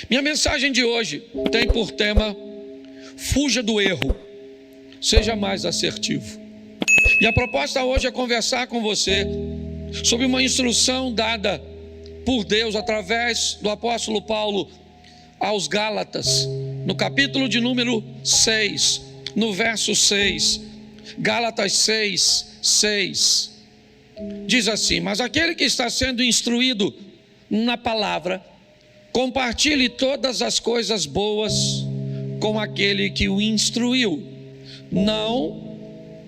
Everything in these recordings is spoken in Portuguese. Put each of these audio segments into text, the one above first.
Minha mensagem de hoje tem por tema: fuja do erro, seja mais assertivo. E a proposta hoje é conversar com você sobre uma instrução dada por Deus através do apóstolo Paulo aos Gálatas, no capítulo de número 6, no verso 6. Gálatas 6, 6 diz assim: mas aquele que está sendo instruído na palavra, compartilhe todas as coisas boas com aquele que o instruiu. Não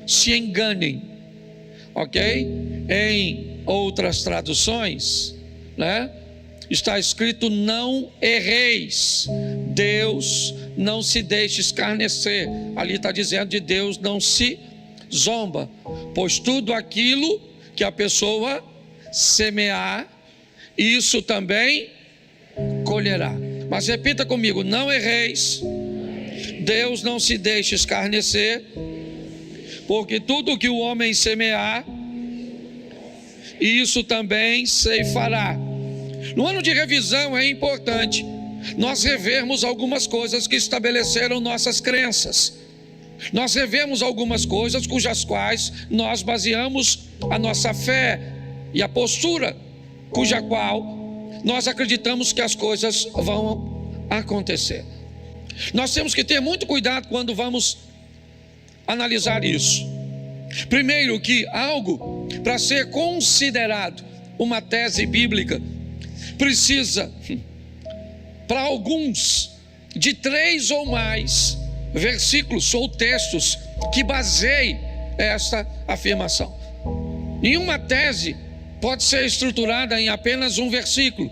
se enganem, ok? Em outras traduções, está escrito: não erreis. Deus não se deixa escarnecer. Ali está dizendo de Deus não se zomba, pois tudo aquilo que a pessoa semear, isso também colherá. Mas repita comigo: não erreis. Deus não se deixa escarnecer, porque tudo que o homem semear, isso também ceifará. No ano de revisão é importante nós revermos algumas coisas que estabeleceram nossas crenças. Nós revemos algumas coisas cujas quais nós baseamos a nossa fé e a postura cuja qual nós acreditamos que as coisas vão acontecer. Nós temos que ter muito cuidado quando vamos analisar isso. Primeiro, que algo para ser considerado uma tese bíblica precisa, para alguns, de 3 ou mais versículos ou textos que baseiem esta afirmação. Nenhuma tese pode ser estruturada em apenas um versículo.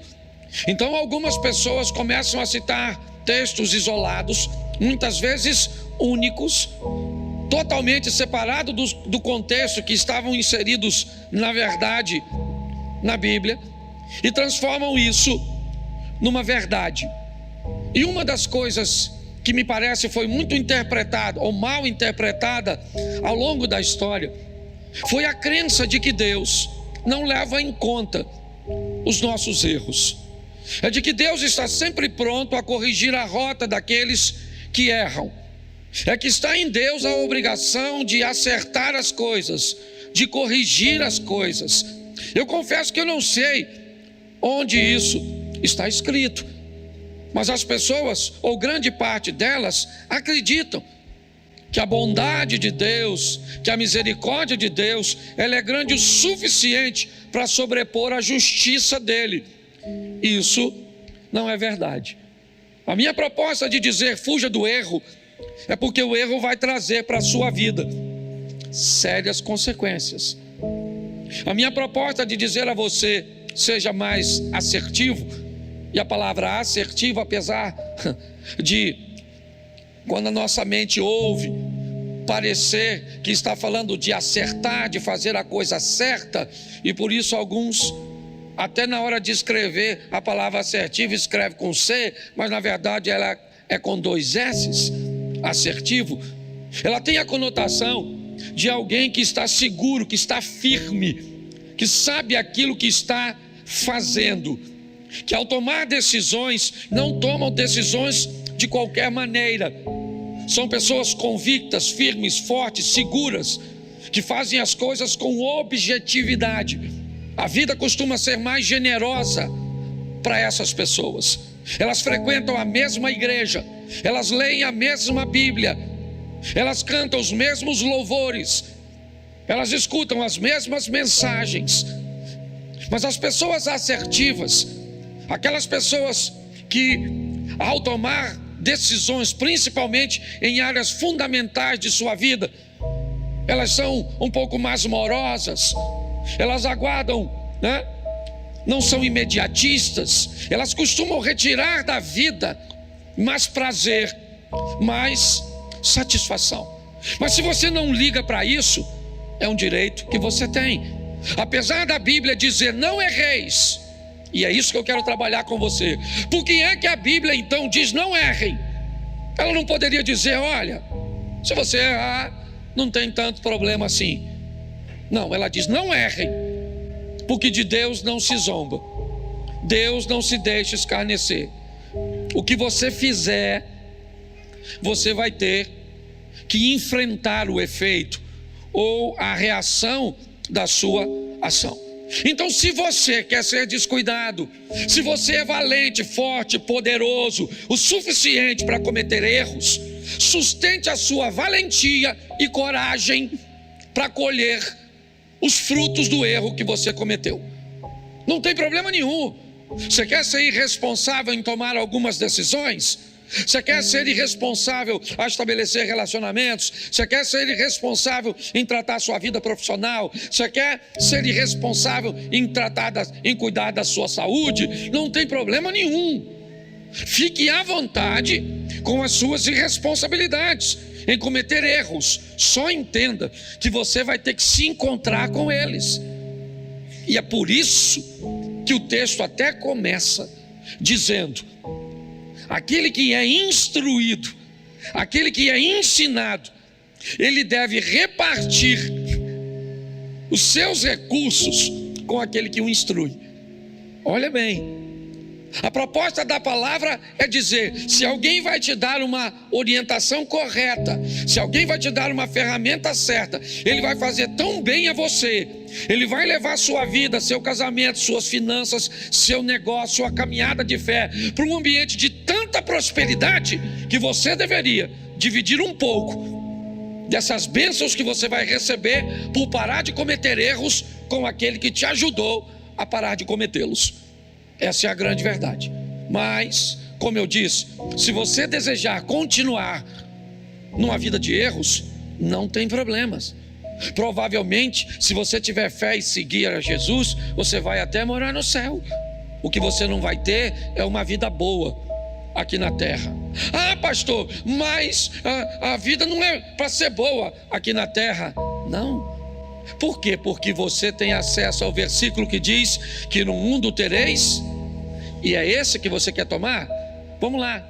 Então algumas pessoas começam a citar textos isolados, muitas vezes únicos, totalmente separados do contexto que estavam inseridos na verdade na Bíblia, e transformam isso numa verdade. E uma das coisas que me parece foi muito interpretada ou mal interpretada ao longo da história foi a crença de que Deus não leva em conta os nossos erros. É de que Deus está sempre pronto a corrigir a rota daqueles que erram. É que está em Deus a obrigação de acertar as coisas, de corrigir as coisas. Eu confesso que eu não sei onde isso está escrito, mas as pessoas, ou grande parte delas, acreditam que a bondade de Deus, que a misericórdia de Deus, ela é grande o suficiente para sobrepor a justiça dele. Isso não é verdade. A minha proposta de dizer fuja do erro é porque o erro vai trazer para a sua vida sérias consequências. A minha proposta de dizer a você seja mais assertivo, e a palavra assertivo, apesar de, quando a nossa mente ouve, parecer que está falando de acertar, de fazer a coisa certa, e por isso alguns, até na hora de escrever a palavra assertivo, escreve com C, mas na verdade ela é com 2 S's, assertivo. Ela tem a conotação de alguém que está seguro, que está firme, que sabe aquilo que está fazendo, que ao tomar decisões, não tomam decisões de qualquer maneira. São pessoas convictas, firmes, fortes, seguras, que fazem as coisas com objetividade. A vida costuma ser mais generosa para essas pessoas. Elas frequentam a mesma igreja, elas leem a mesma Bíblia, elas cantam os mesmos louvores, elas escutam as mesmas mensagens. Mas as pessoas assertivas, aquelas pessoas que, ao tomar decisões, principalmente em áreas fundamentais de sua vida, elas são um pouco mais morosas, elas aguardam, não são imediatistas, elas costumam retirar da vida mais prazer, mais satisfação. Mas se você não liga para isso, é um direito que você tem. Apesar da Bíblia dizer não erreis, e é isso que eu quero trabalhar com você. Por que é que a Bíblia então diz não errem? Ela não poderia dizer, olha, se você errar, não tem tanto problema assim. Não, ela diz não errem, porque de Deus não se zomba, Deus não se deixa escarnecer. o que você fizer, você vai ter que enfrentar o efeito ou a reação da sua ação. Então, se você quer ser descuidado, se você é valente, forte, poderoso, o suficiente para cometer erros, sustente a sua valentia e coragem para colher os frutos do erro que você cometeu. Não tem problema nenhum. Você quer ser irresponsável em tomar algumas decisões? Você quer ser irresponsável a estabelecer relacionamentos? Você quer ser irresponsável em tratar a sua vida profissional? Você quer ser irresponsável em cuidar da sua saúde? Não tem problema nenhum. Fique à vontade com as suas irresponsabilidades em cometer erros. Só entenda que você vai ter que se encontrar com eles. E é por isso que o texto até começa dizendo: aquele que é instruído, aquele que é ensinado, ele deve repartir os seus recursos com aquele que o instrui. Olha bem, a proposta da palavra é dizer: se alguém vai te dar uma orientação correta, se alguém vai te dar uma ferramenta certa, ele vai fazer tão bem a você, ele vai levar sua vida, seu casamento, suas finanças, seu negócio, sua caminhada de fé para um ambiente de tanta prosperidade que você deveria dividir um pouco dessas bênçãos que você vai receber por parar de cometer erros com aquele que te ajudou a parar de cometê-los. Essa é a grande verdade. Mas, como eu disse, se você desejar continuar numa vida de erros, não tem problemas. Provavelmente, se você tiver fé e seguir a Jesus, você vai até morar no céu. O que você não vai ter é uma vida boa aqui na terra. Ah, pastor, mas a vida não é para ser boa aqui na terra. Não. Por quê? Porque você tem acesso ao versículo que diz que no mundo tereis, e é esse que você quer tomar? Vamos lá,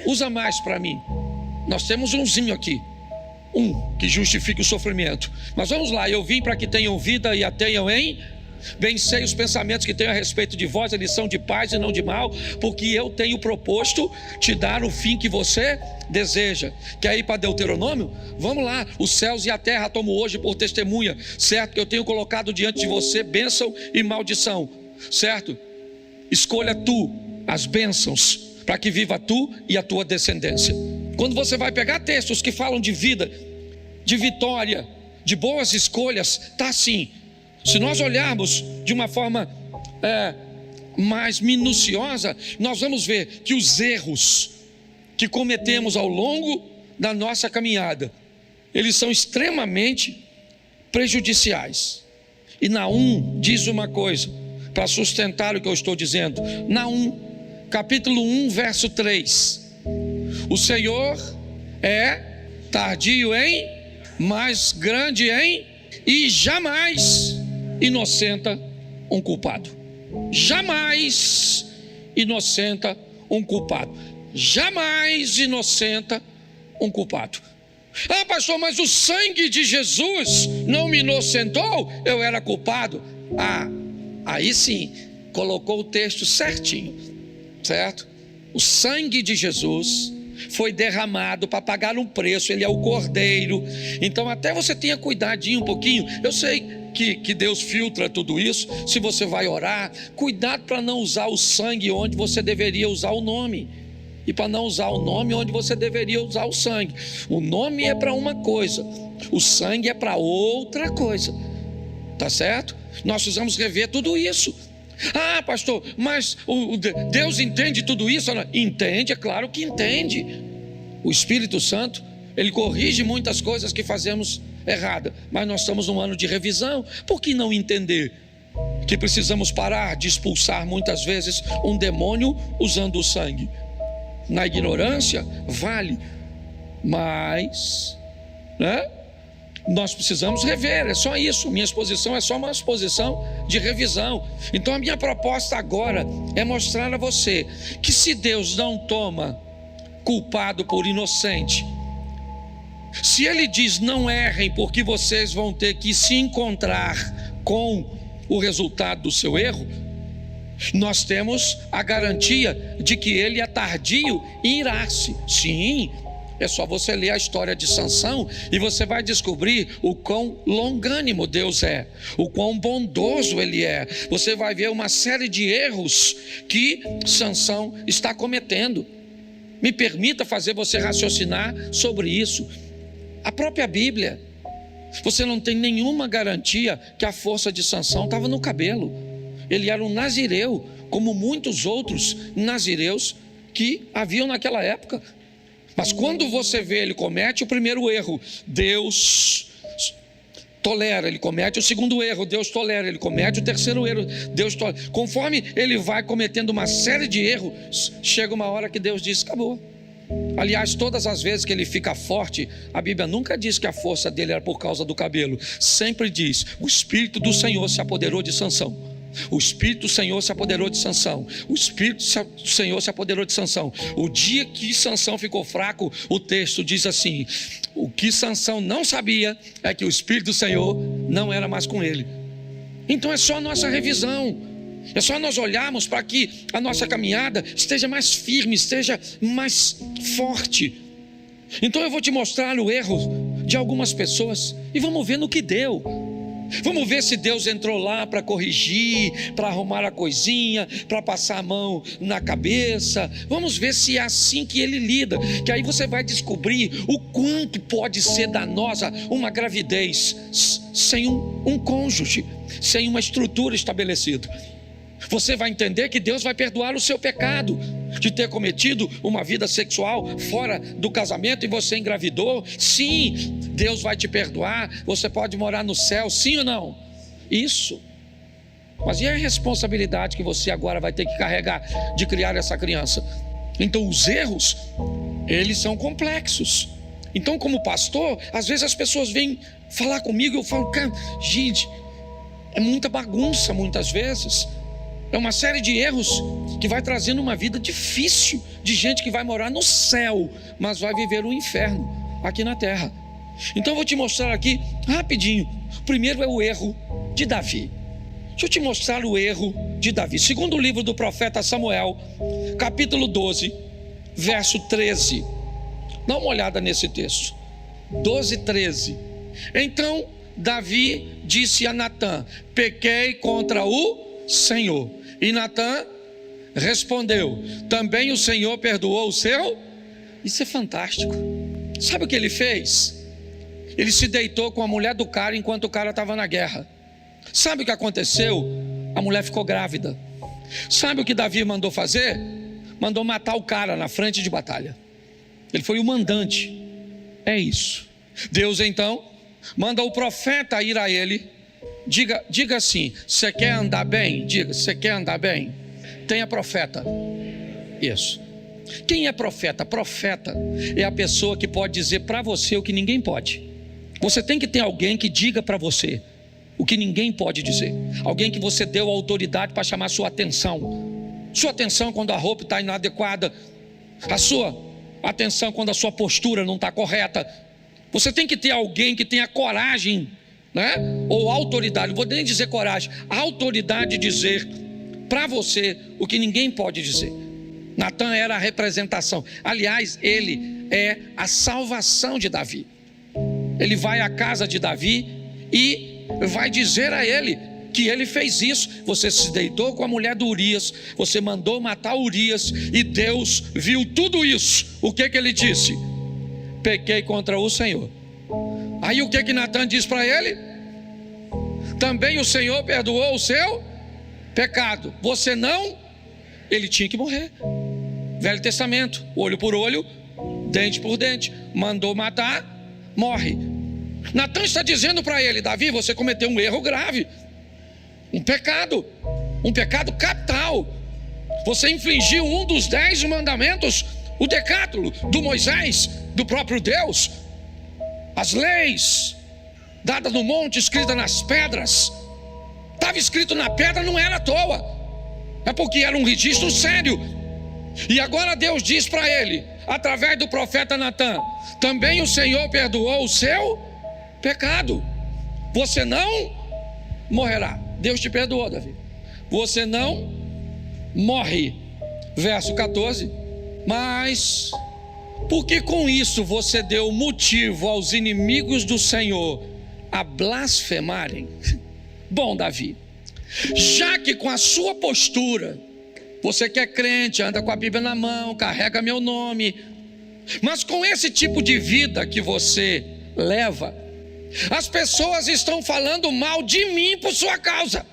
usa mais para mim. Nós temos umzinho aqui, que justifica o sofrimento. Mas vamos lá: eu vim para que tenham vida e a tenham em... Bem sei os pensamentos que tenho a respeito de vós, eles são de paz e não de mal, porque eu tenho proposto te dar o fim que você deseja. Quer ir para Deuteronômio? Vamos lá: os céus e a terra tomo hoje por testemunha, certo? Que eu tenho colocado diante de você bênção e maldição, certo? Escolha tu as bênçãos, para que viva tu e a tua descendência. Quando você vai pegar textos que falam de vida, de vitória, de boas escolhas, está assim. Se nós olharmos de uma forma mais minuciosa, nós vamos ver que os erros que cometemos ao longo da nossa caminhada, eles são extremamente prejudiciais. E Naum diz uma coisa para sustentar o que eu estou dizendo. Naum, capítulo 1, verso 3: o Senhor é tardio em, mas grande em, e jamais inocenta um culpado. Jamais inocenta um culpado. Jamais inocenta um culpado. Ah, pastor, mas o sangue de Jesus não me inocentou? Eu era culpado. Ah, aí sim, colocou o texto certinho, certo? O sangue de Jesus foi derramado para pagar um preço. Ele é o cordeiro. Então até você tenha cuidadinho um pouquinho. Eu sei que Deus filtra tudo isso. Se você vai orar, cuidado para não usar o sangue onde você deveria usar o nome, e para não usar o nome onde você deveria usar o sangue. O nome é para uma coisa, o sangue é para outra coisa. Tá certo? Nós precisamos rever tudo isso. Ah, pastor, mas Deus entende tudo isso? Entende, é claro que entende. O Espírito Santo, ele corrige muitas coisas que fazemos errada, mas nós estamos num ano de revisão. Por que não entender que precisamos parar de expulsar muitas vezes um demônio usando o sangue? Na ignorância, vale, mas nós precisamos rever, é só isso. Minha exposição é só uma exposição de revisão. Então a minha proposta agora é mostrar a você que se Deus não toma culpado por inocente, se Ele diz não errem, porque vocês vão ter que se encontrar com o resultado do seu erro, Nós temos a garantia de que ele é tardio em irar-se. Sim, é só você ler a história de Sansão e você vai descobrir o quão longânimo Deus é, o quão bondoso ele é. Você vai ver uma série de erros que Sansão está cometendo. Me permita fazer você raciocinar sobre isso. A própria Bíblia, você não tem nenhuma garantia que a força de Sansão estava no cabelo. Ele era um nazireu, como muitos outros nazireus que haviam naquela época. Mas quando você vê ele comete o primeiro erro, Deus tolera, ele comete o segundo erro, Deus tolera, ele comete o terceiro erro, Deus tolera. Conforme ele vai cometendo uma série de erros, chega uma hora que Deus diz: acabou. Aliás, todas as vezes que ele fica forte, a Bíblia nunca diz que a força dele era por causa do cabelo. Sempre diz: o Espírito do Senhor se apoderou de Sansão. O Espírito do Senhor se apoderou de Sansão. O Espírito do Senhor se apoderou de Sansão. O dia que Sansão ficou fraco, o texto diz assim: o que Sansão não sabia é que o Espírito do Senhor não era mais com ele. Então é só a nossa revisão, é só nós olharmos para que a nossa caminhada esteja mais firme, esteja mais forte. Então eu vou te mostrar o erro de algumas pessoas e vamos ver no que deu. Vamos ver se Deus entrou lá para corrigir, para arrumar a coisinha, para passar a mão na cabeça. Vamos ver se é assim que ele lida, que aí você vai descobrir o quanto pode ser danosa uma gravidez sem um cônjuge, sem uma estrutura estabelecida. Você vai entender que Deus vai perdoar o seu pecado de ter cometido uma vida sexual fora do casamento e você engravidou. Sim, Deus vai te perdoar. Você pode morar no céu, sim ou não? Isso. Mas e a responsabilidade que você agora vai ter que carregar de criar essa criança? Então os erros, eles são complexos. Então, como pastor, às vezes as pessoas vêm falar comigo e eu falo: cara, gente, é muita bagunça muitas vezes. É uma série de erros que vai trazendo uma vida difícil, de gente que vai morar no céu, mas vai viver um inferno aqui na terra. Então eu vou te mostrar aqui rapidinho. O primeiro é o erro de Davi. Deixa eu te mostrar o erro de Davi. Segundo o livro do profeta Samuel, capítulo 12, verso 13. Dá uma olhada nesse texto. 12, 13. Então Davi disse a Natã: pequei contra o Senhor. E Natã respondeu: também o Senhor perdoou o seu? Isso é fantástico. Sabe o que ele fez? Ele se deitou com a mulher do cara enquanto o cara estava na guerra. Sabe o que aconteceu? A mulher ficou grávida. Sabe o que Davi mandou fazer? Mandou matar o cara na frente de batalha. Ele foi o mandante. É isso. Deus então manda o profeta ir a ele. Diga assim: você quer andar bem? Diga: você quer andar bem? Tenha profeta. Isso. Quem é profeta? Profeta é a pessoa que pode dizer para você o que ninguém pode. Você tem que ter alguém que diga para você o que ninguém pode dizer. Alguém que você deu autoridade para chamar sua atenção. Sua atenção quando a roupa está inadequada. A sua atenção quando a sua postura não está correta. Você tem que ter alguém que tenha coragem, né? Ou autoridade, não vou nem dizer coragem, a autoridade de dizer para você o que ninguém pode dizer. Natã era a representação. Aliás, ele é a salvação de Davi. Ele vai à casa de Davi e vai dizer a ele que ele fez isso. Você se deitou com a mulher do Urias, você mandou matar Urias, e Deus viu tudo isso. O que ele disse? Pequei contra o Senhor. Aí o que Natã diz para ele? Também o Senhor perdoou o seu pecado. Você não? Ele tinha que morrer. Velho Testamento, olho por olho, dente por dente. Mandou matar, morre. Natã está dizendo para ele: Davi, você cometeu um erro grave, um pecado capital. Você infringiu um dos 10 mandamentos, o decátulo do Moisés, do próprio Deus. As leis dadas no monte, escritas nas pedras. Estava escrito na pedra, não era à toa, é porque era um registro sério. E agora Deus diz para ele, através do profeta Natã: também o Senhor perdoou o seu pecado. Você não morrerá. Deus te perdoou, Davi. Você não morre. Verso 14. Mas porque com isso você deu motivo aos inimigos do Senhor a blasfemarem? Bom, Davi, já que com a sua postura, você que é crente, anda com a Bíblia na mão, carrega meu nome, mas com esse tipo de vida que você leva, as pessoas estão falando mal de mim por sua causa.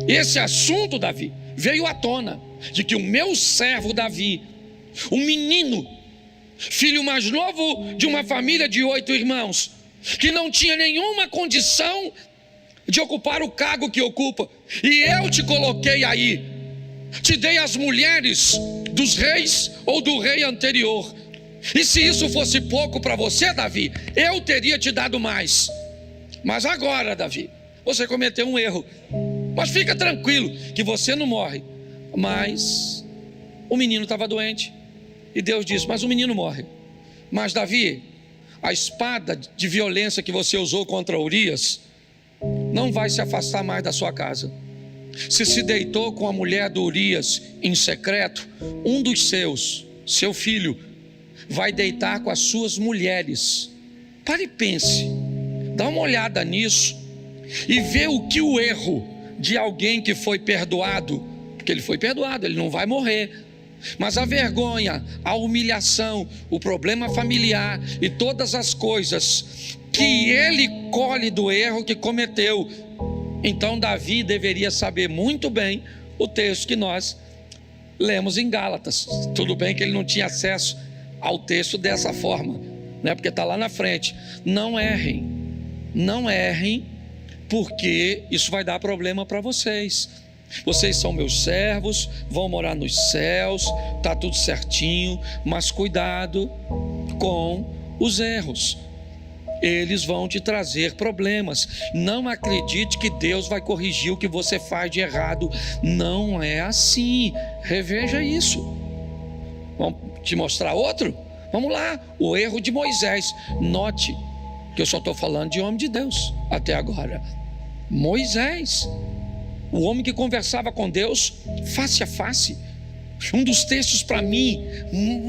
Esse assunto, Davi, veio à tona de que o meu servo Davi, um menino, filho mais novo de uma família de 8 irmãos, que não tinha nenhuma condição de ocupar o cargo que ocupa, e eu te coloquei aí, te dei as mulheres dos reis ou do rei anterior, e se isso fosse pouco para você, Davi, eu teria te dado mais. Mas agora, Davi, você cometeu um erro, mas fica tranquilo que você não morre. Mas o menino estava doente, e Deus disse, mas o menino morre. Mas Davi, a espada de violência que você usou contra Urias não vai se afastar mais da sua casa. Se deitou com a mulher do Urias em secreto, um dos seu filho, vai deitar com as suas mulheres. Pare e pense, dá uma olhada nisso e vê o que o erro de alguém que foi perdoado, porque ele foi perdoado, ele não vai morrer, mas a vergonha, a humilhação, o problema familiar e todas as coisas que ele colhe do erro que cometeu. Então Davi deveria saber muito bem o texto que nós lemos em Gálatas. Tudo bem que ele não tinha acesso ao texto dessa forma, né? Porque está lá na frente. Não errem, porque isso vai dar problema para vocês. Vocês são meus servos, vão morar nos céus, está tudo certinho, mas cuidado com os erros, eles vão te trazer problemas. Não acredite que Deus vai corrigir o que você faz de errado, não é assim. Reveja isso. Vamos te mostrar outro? Vamos lá, o erro de Moisés. Note que eu só estou falando de homem de Deus até agora. Moisés, o homem que conversava com Deus face a face, um dos textos para mim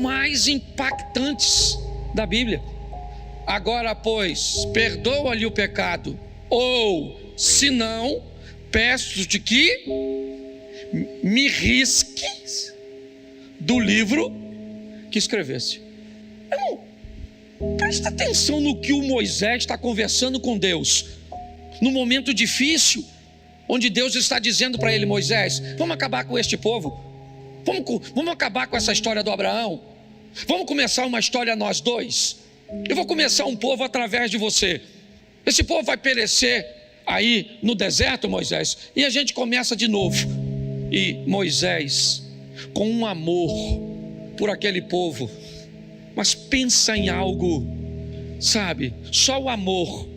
mais impactantes da Bíblia. Agora, pois, perdoa-lhe o pecado, ou se não, peço-te que me risques do livro que escrevesse. Irmão, presta atenção no que o Moisés está conversando com Deus no momento difícil, onde Deus está dizendo para ele: Moisés, vamos acabar com este povo, vamos acabar com essa história do Abraão, vamos começar uma história nós dois. Eu vou começar um povo através de você. Esse povo vai perecer aí no deserto, Moisés, e a gente começa de novo. E Moisés, com um amor por aquele povo, mas pensa em algo, sabe, só o amor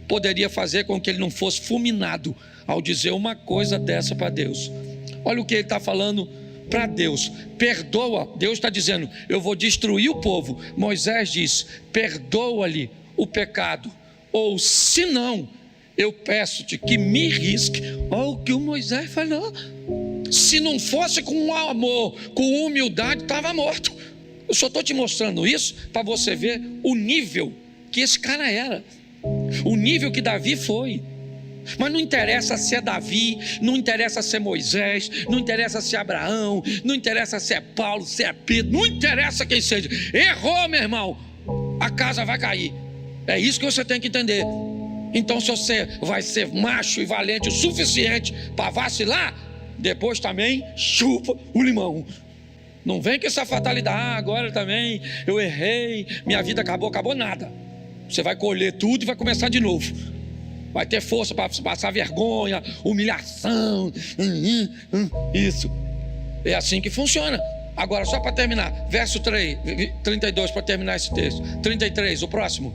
poderia fazer com que ele não fosse fulminado ao dizer uma coisa dessa para Deus. Olha o que ele está falando para Deus: perdoa. Deus está dizendo: eu vou destruir o povo. Moisés diz: perdoa-lhe o pecado, ou se não, eu peço-te que me risque. Olha o que o Moisés falou. Se não fosse com amor, com humildade, estava morto. Eu só estou te mostrando isso para você ver o nível que esse cara era, o nível que Davi foi. Mas não interessa se é Davi, não interessa se é Moisés, não interessa se é Abraão, não interessa se é Paulo, se é Pedro, não interessa quem seja. Errou, meu irmão, a casa vai cair. É isso que você tem que entender. Então, se você vai ser macho e valente o suficiente para vacilar, depois também chupa o limão. Não vem com essa fatalidade: agora também eu errei, minha vida acabou nada. Você vai colher tudo e vai começar de novo. Vai ter força para passar vergonha, humilhação. Isso. É assim que funciona. Agora, só para terminar, verso 32, para terminar esse texto. 33, o próximo,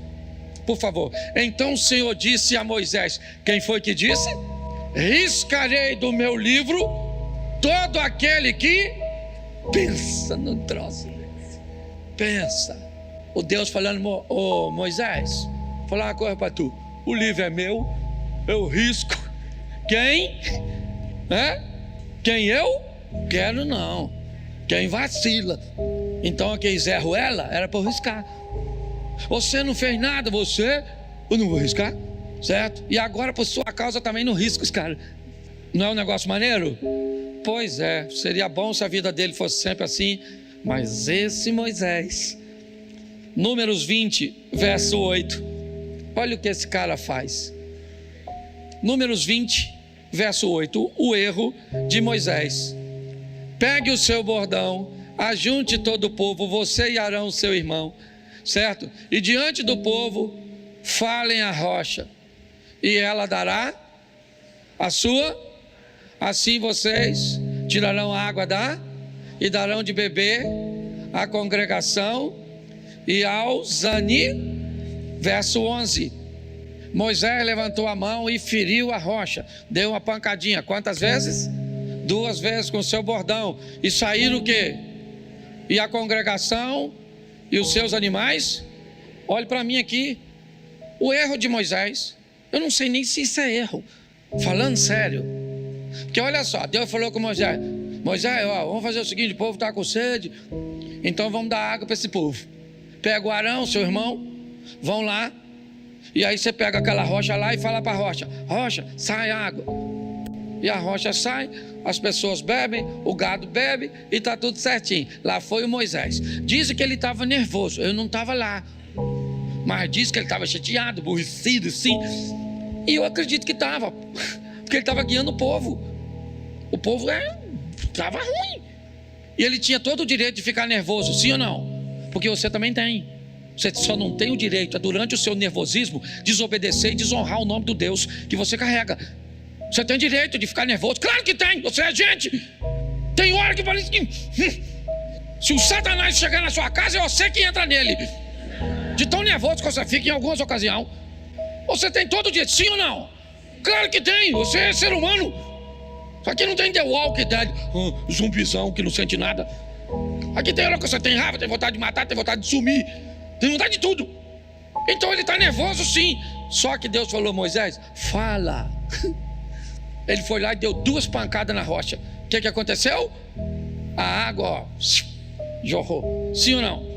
por favor. Então o Senhor disse a Moisés: quem foi que disse? Riscarei do meu livro todo aquele que pensa no troço. Pensa. O Deus falando: ô Moisés, vou falar uma coisa para tu. O livro é meu, eu risco. Quem? Quem eu? Quero não. Quem vacila. Então aquele Zé Ruela era para eu riscar. Você não fez nada, eu não vou riscar, certo? E agora por sua causa também não risco os caras. Não é um negócio maneiro? Pois é, seria bom se a vida dele fosse sempre assim. Mas esse Moisés, Números 20, verso 8, olha o que esse cara faz. Números 20, verso 8, o erro de Moisés. Pegue o seu bordão, ajunte todo o povo, você e Arão, seu irmão, certo? E diante do povo, falem a rocha, e ela dará a sua, assim vocês tirarão água e darão de beber à congregação e aos verso 11. Moisés levantou a mão e feriu a rocha, deu uma pancadinha, quantas vezes? 2 vezes com o seu bordão, e saíram o quê? E a congregação e os seus animais? Olhe para mim aqui, o erro de Moisés, eu não sei nem se isso é erro, falando sério, porque olha só, Deus falou com Moisés, vamos fazer o seguinte, o povo está com sede, então vamos dar água para esse povo. Pega o Arão, seu irmão, vão lá, e aí você pega aquela rocha lá e fala para a rocha, rocha, sai água, e a rocha sai, as pessoas bebem, o gado bebe e está tudo certinho. Lá foi o Moisés. Dizem que ele estava nervoso, eu não estava lá, mas diz que ele estava chateado, aborrecido, sim. E eu acredito que estava, porque ele estava guiando o povo. O povo estava ruim. E ele tinha todo o direito de ficar nervoso, sim ou não? Porque você também tem. Você só não tem o direito, durante o seu nervosismo, desobedecer e desonrar o nome do Deus que você carrega. Você tem direito de ficar nervoso? Claro que tem, você é gente. Tem hora que parece que se o Satanás chegar na sua casa, é você que entra nele. De tão nervoso que você fica em algumas ocasiões. Você tem todo o direito, sim ou não? Claro que tem, você é ser humano. Só que não tem The Walking Dead, zumbizão que não sente nada. Aqui tem hora que você tem raiva, tem vontade de matar, tem vontade de sumir, tem vontade de tudo. Então ele está nervoso sim. Só que Deus falou, Moisés, fala. Ele foi lá e deu 2 pancadas na rocha. O que aconteceu? A água, jorrou. Sim ou não?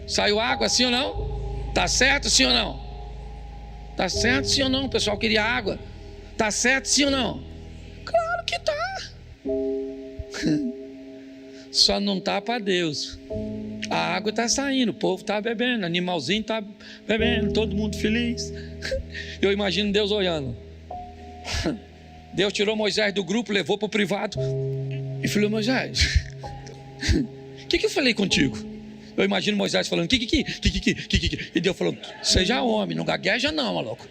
Saiu água, sim ou não? Tá certo, sim ou não? Tá certo, sim ou não? O pessoal queria água. Tá certo, sim ou não? Claro que tá. Só não tá para Deus. A água está saindo, o povo está bebendo, o animalzinho está bebendo, todo mundo feliz. Eu imagino Deus olhando. Deus tirou Moisés do grupo, levou para o privado e falou, Moisés, o que eu falei contigo? Eu imagino Moisés falando, que. E Deus falou, seja homem, não gagueja não, maluco.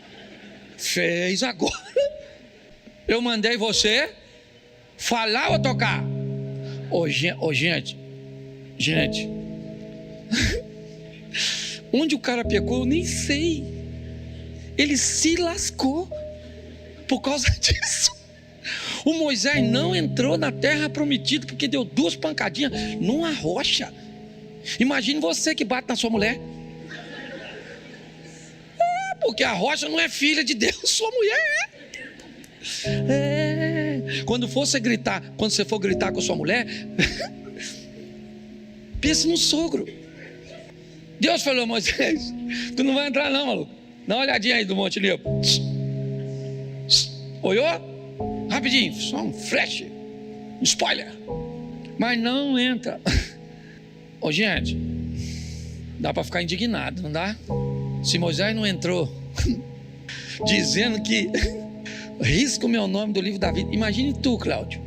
Fez agora. Eu mandei você falar ou tocar? Gente, onde o cara pecou eu nem sei. Ele se lascou por causa disso. O Moisés não entrou na terra prometida porque deu 2 pancadinhas numa rocha. Imagine você que bate na sua mulher. Porque a rocha não é filha de Deus, sua mulher é. Quando você for gritar com sua mulher, pense no sogro. Deus falou, Moisés, tu não vai entrar não, maluco. Dá uma olhadinha aí do monte ali. Olhou? Rapidinho, só um flash, um spoiler. Mas não entra. Gente, dá para ficar indignado, não dá? Se Moisés não entrou dizendo que risca o meu nome do livro da vida. Imagine tu, Cláudio.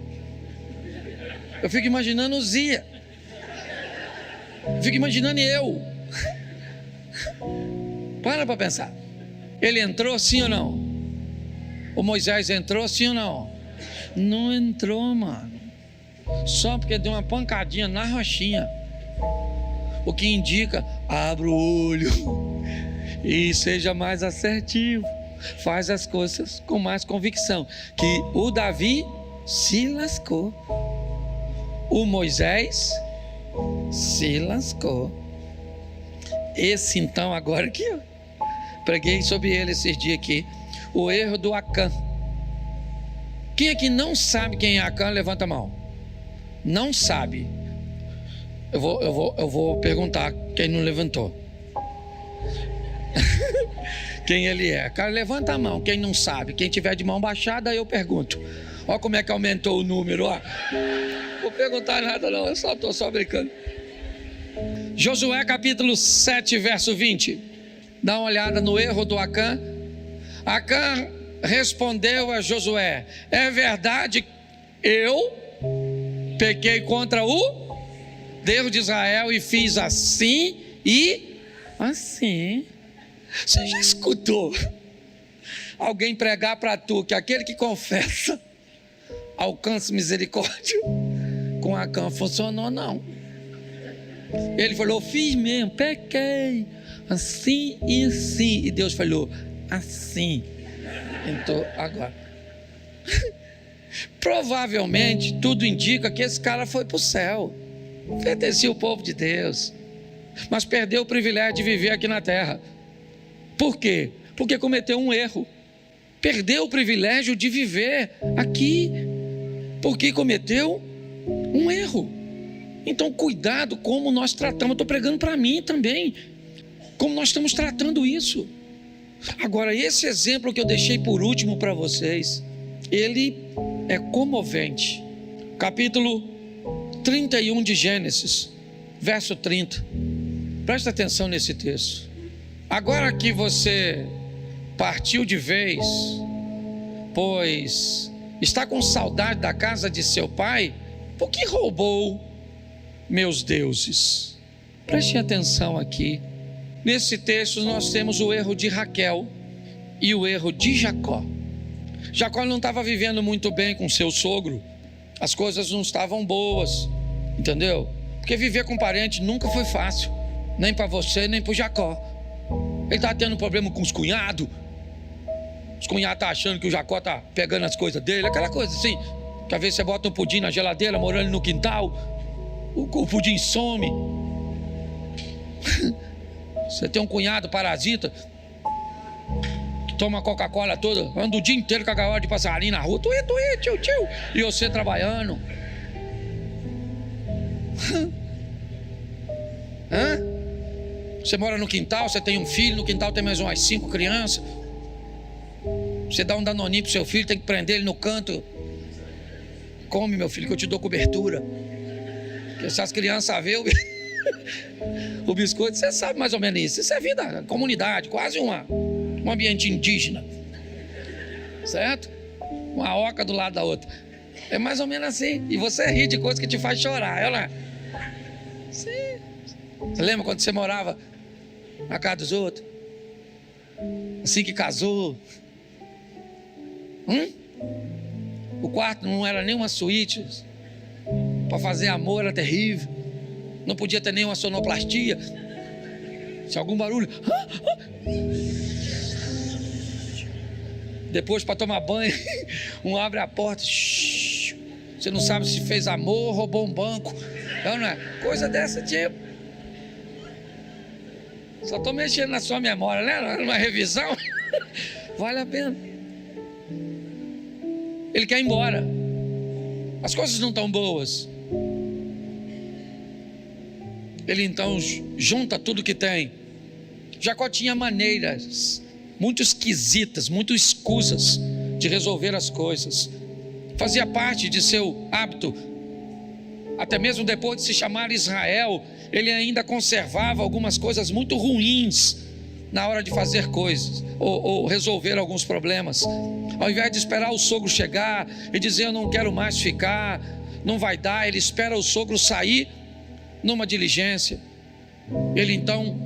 Eu fico imaginando o Zia. Eu fico imaginando eu. Para pensar. Ele entrou sim ou não? O Moisés entrou sim ou não? Não entrou, mano. Só porque deu uma pancadinha na rochinha. O que indica, abra o olho e seja mais assertivo. Faz as coisas com mais convicção. Que o Davi se lascou. O Moisés se lascou. Esse então agora aqui, ó, preguei sobre ele esses dias aqui. O erro do Acã. Quem aqui não sabe quem é Acã, levanta a mão. não sabe. Eu vou perguntar quem não levantou. Quem ele é? Cara, levanta a mão, quem não sabe. Quem tiver de mão baixada, eu pergunto. Olha como é que aumentou o número, ó. Vou perguntar nada não, eu estou só brincando. Josué capítulo 7, verso 20. Dá uma olhada no erro do Acã. Acã respondeu a Josué: é verdade, eu pequei contra o Deus de Israel e fiz assim e assim. Você já escutou alguém pregar para tu que aquele que confessa alcança misericórdia? Com Acã funcionou não. Ele falou: fiz mesmo, pequei assim e assim. E Deus falou: assim. Então agora provavelmente tudo indica que esse cara foi para o céu, pertencia ao povo de Deus, mas perdeu o privilégio de viver aqui na terra. Por quê? Porque cometeu um erro. Perdeu o privilégio de viver aqui porque cometeu um erro. Então cuidado como nós tratamos. Eu estou pregando para mim também, como nós estamos tratando isso. Agora, esse exemplo que eu deixei por último para vocês, ele é comovente. Capítulo 31 de Gênesis, verso 30. Presta atenção nesse texto. Agora que você partiu de vez, pois está com saudade da casa de seu pai, por que roubou meus deuses? Preste atenção aqui. Nesse texto nós temos o erro de Raquel e o erro de Jacó. Jacó não estava vivendo muito bem com seu sogro. As coisas não estavam boas, entendeu? Porque viver com parente nunca foi fácil, nem para você, nem para o Jacó. Ele está tendo problema com os cunhados. Os cunhados estão achando que o Jacó está pegando as coisas dele. Aquela coisa assim, que às vezes você bota um pudim na geladeira, morando no quintal, o pudim some. Você tem um cunhado parasita que toma Coca-Cola toda, anda o dia inteiro com a gaiola de passarinho na rua, tuê, tio, e você trabalhando. Hã? Você mora no quintal, você tem um filho, no quintal tem mais umas 5 crianças. Você dá um danoninho pro seu filho, tem que prender ele no canto. Come, meu filho, que eu te dou cobertura. Porque se as crianças verem o biscoito, você sabe mais ou menos isso. Isso é vida, comunidade, quase um ambiente indígena. Certo? Uma oca do lado da outra. É mais ou menos assim. E você ri de coisa que te faz chorar, é lá. Sim. Você lembra quando você morava na casa dos outros? Assim que casou. O quarto não era nem uma suíte. Para fazer amor era terrível. Não podia ter nenhuma sonoplastia. Se algum barulho. Depois para tomar banho, um abre a porta. Você não sabe se fez amor, roubou um banco. Não é? Coisa dessa tipo. Só estou mexendo na sua memória, né? Numa revisão. Vale a pena. Ele quer ir embora. As coisas não estão boas. Ele então junta tudo que tem. Jacó tinha maneiras muito esquisitas, muito escusas de resolver as coisas. Fazia parte de seu hábito. Até mesmo depois de se chamar Israel, ele ainda conservava algumas coisas muito ruins na hora de fazer coisas ou resolver alguns problemas. Ao invés de esperar o sogro chegar e dizer: eu não quero mais ficar, não vai dar, ele espera o sogro sair numa diligência. Ele então,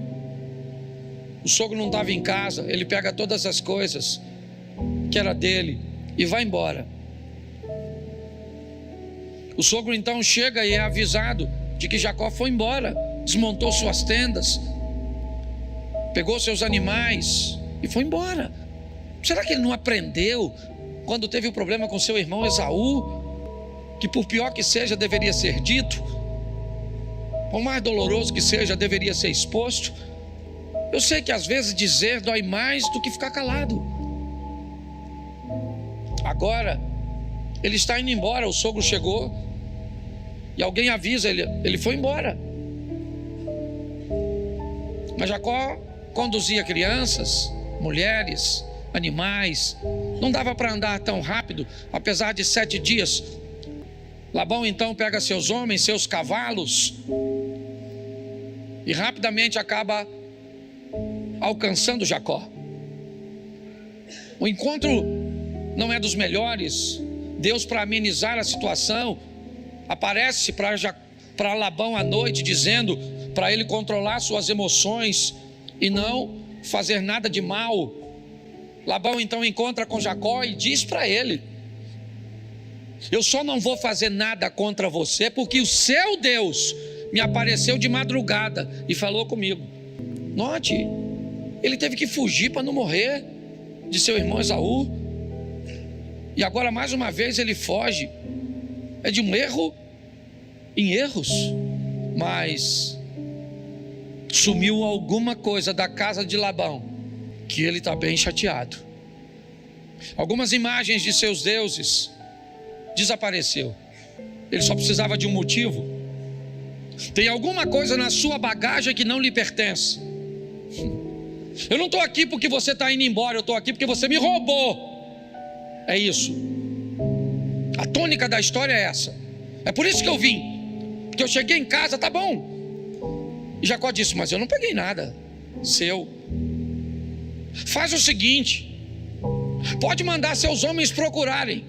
o sogro não estava em casa, ele pega todas as coisas que era dele e vai embora. O sogro então chega e é avisado de que Jacó foi embora, desmontou suas tendas, pegou seus animais e foi embora. Será que ele não aprendeu quando teve o problema com seu irmão Esaú, que por pior que seja deveria ser dito, por mais doloroso que seja deveria ser exposto? Eu sei que às vezes dizer dói mais do que ficar calado. Agora ele está indo embora, o sogro chegou e alguém avisa ele, ele foi embora. Mas Jacó conduzia crianças, mulheres, animais, não dava para andar tão rápido, apesar de 7 dias. Labão então pega seus homens, seus cavalos, e rapidamente acaba alcançando Jacó. O encontro não é dos melhores. Deus, para amenizar a situação, aparece para Labão à noite, dizendo para ele controlar suas emoções e não fazer nada de mal. Labão então encontra com Jacó e diz para ele: eu só não vou fazer nada contra você, porque o seu Deus me apareceu de madrugada e falou comigo. Note, ele teve que fugir para não morrer de seu irmão Esaú, e agora mais uma vez ele foge. É de um erro em erros, mas sumiu alguma coisa da casa de Labão que ele está bem chateado. Algumas imagens de seus deuses desapareceu. Ele só precisava de um motivo. Tem alguma coisa na sua bagagem que não lhe pertence. Eu não estou aqui porque você está indo embora, eu estou aqui porque você me roubou. É isso. A tônica da história é essa. É por isso que eu vim, porque eu cheguei em casa, tá bom. E Jacó disse: mas eu não peguei nada seu. Faz o seguinte, pode mandar seus homens procurarem,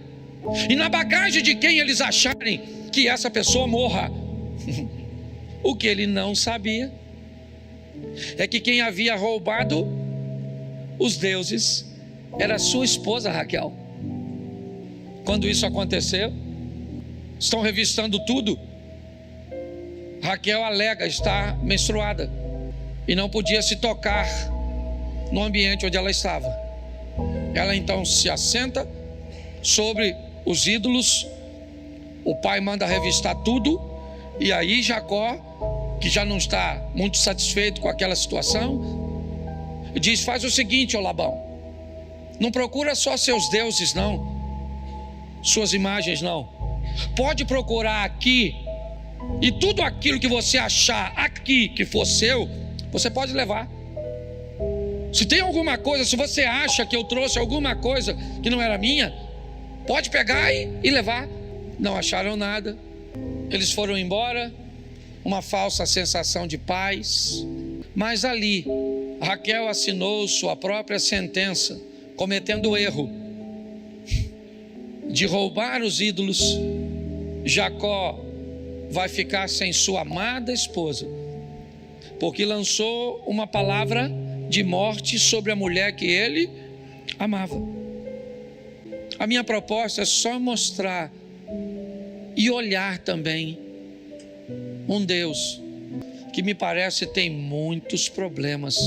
e na bagagem de quem eles acharem, que essa pessoa morra. O que ele não sabia é que quem havia roubado os deuses era sua esposa Raquel. Quando isso aconteceu, estão revistando tudo. Raquel alega estar menstruada e não podia se tocar no ambiente onde ela estava. Ela então se assenta sobre os ídolos. O pai manda revistar tudo, e aí Jacó, que já não está muito satisfeito com aquela situação, diz: faz o seguinte, ó Labão, não procura só seus deuses não, suas imagens não, pode procurar aqui, e tudo aquilo que você achar aqui que for seu, você pode levar. Se tem alguma coisa, se você acha que eu trouxe alguma coisa que não era minha, pode pegar e levar. Não acharam nada, eles foram embora, uma falsa sensação de paz. Mas ali Raquel assinou sua própria sentença, cometendo o erro de roubar os ídolos. Jacó vai ficar sem sua amada esposa, porque lançou uma palavra de morte sobre a mulher que ele amava. A minha proposta é só mostrar e olhar também um Deus que me parece tem muitos problemas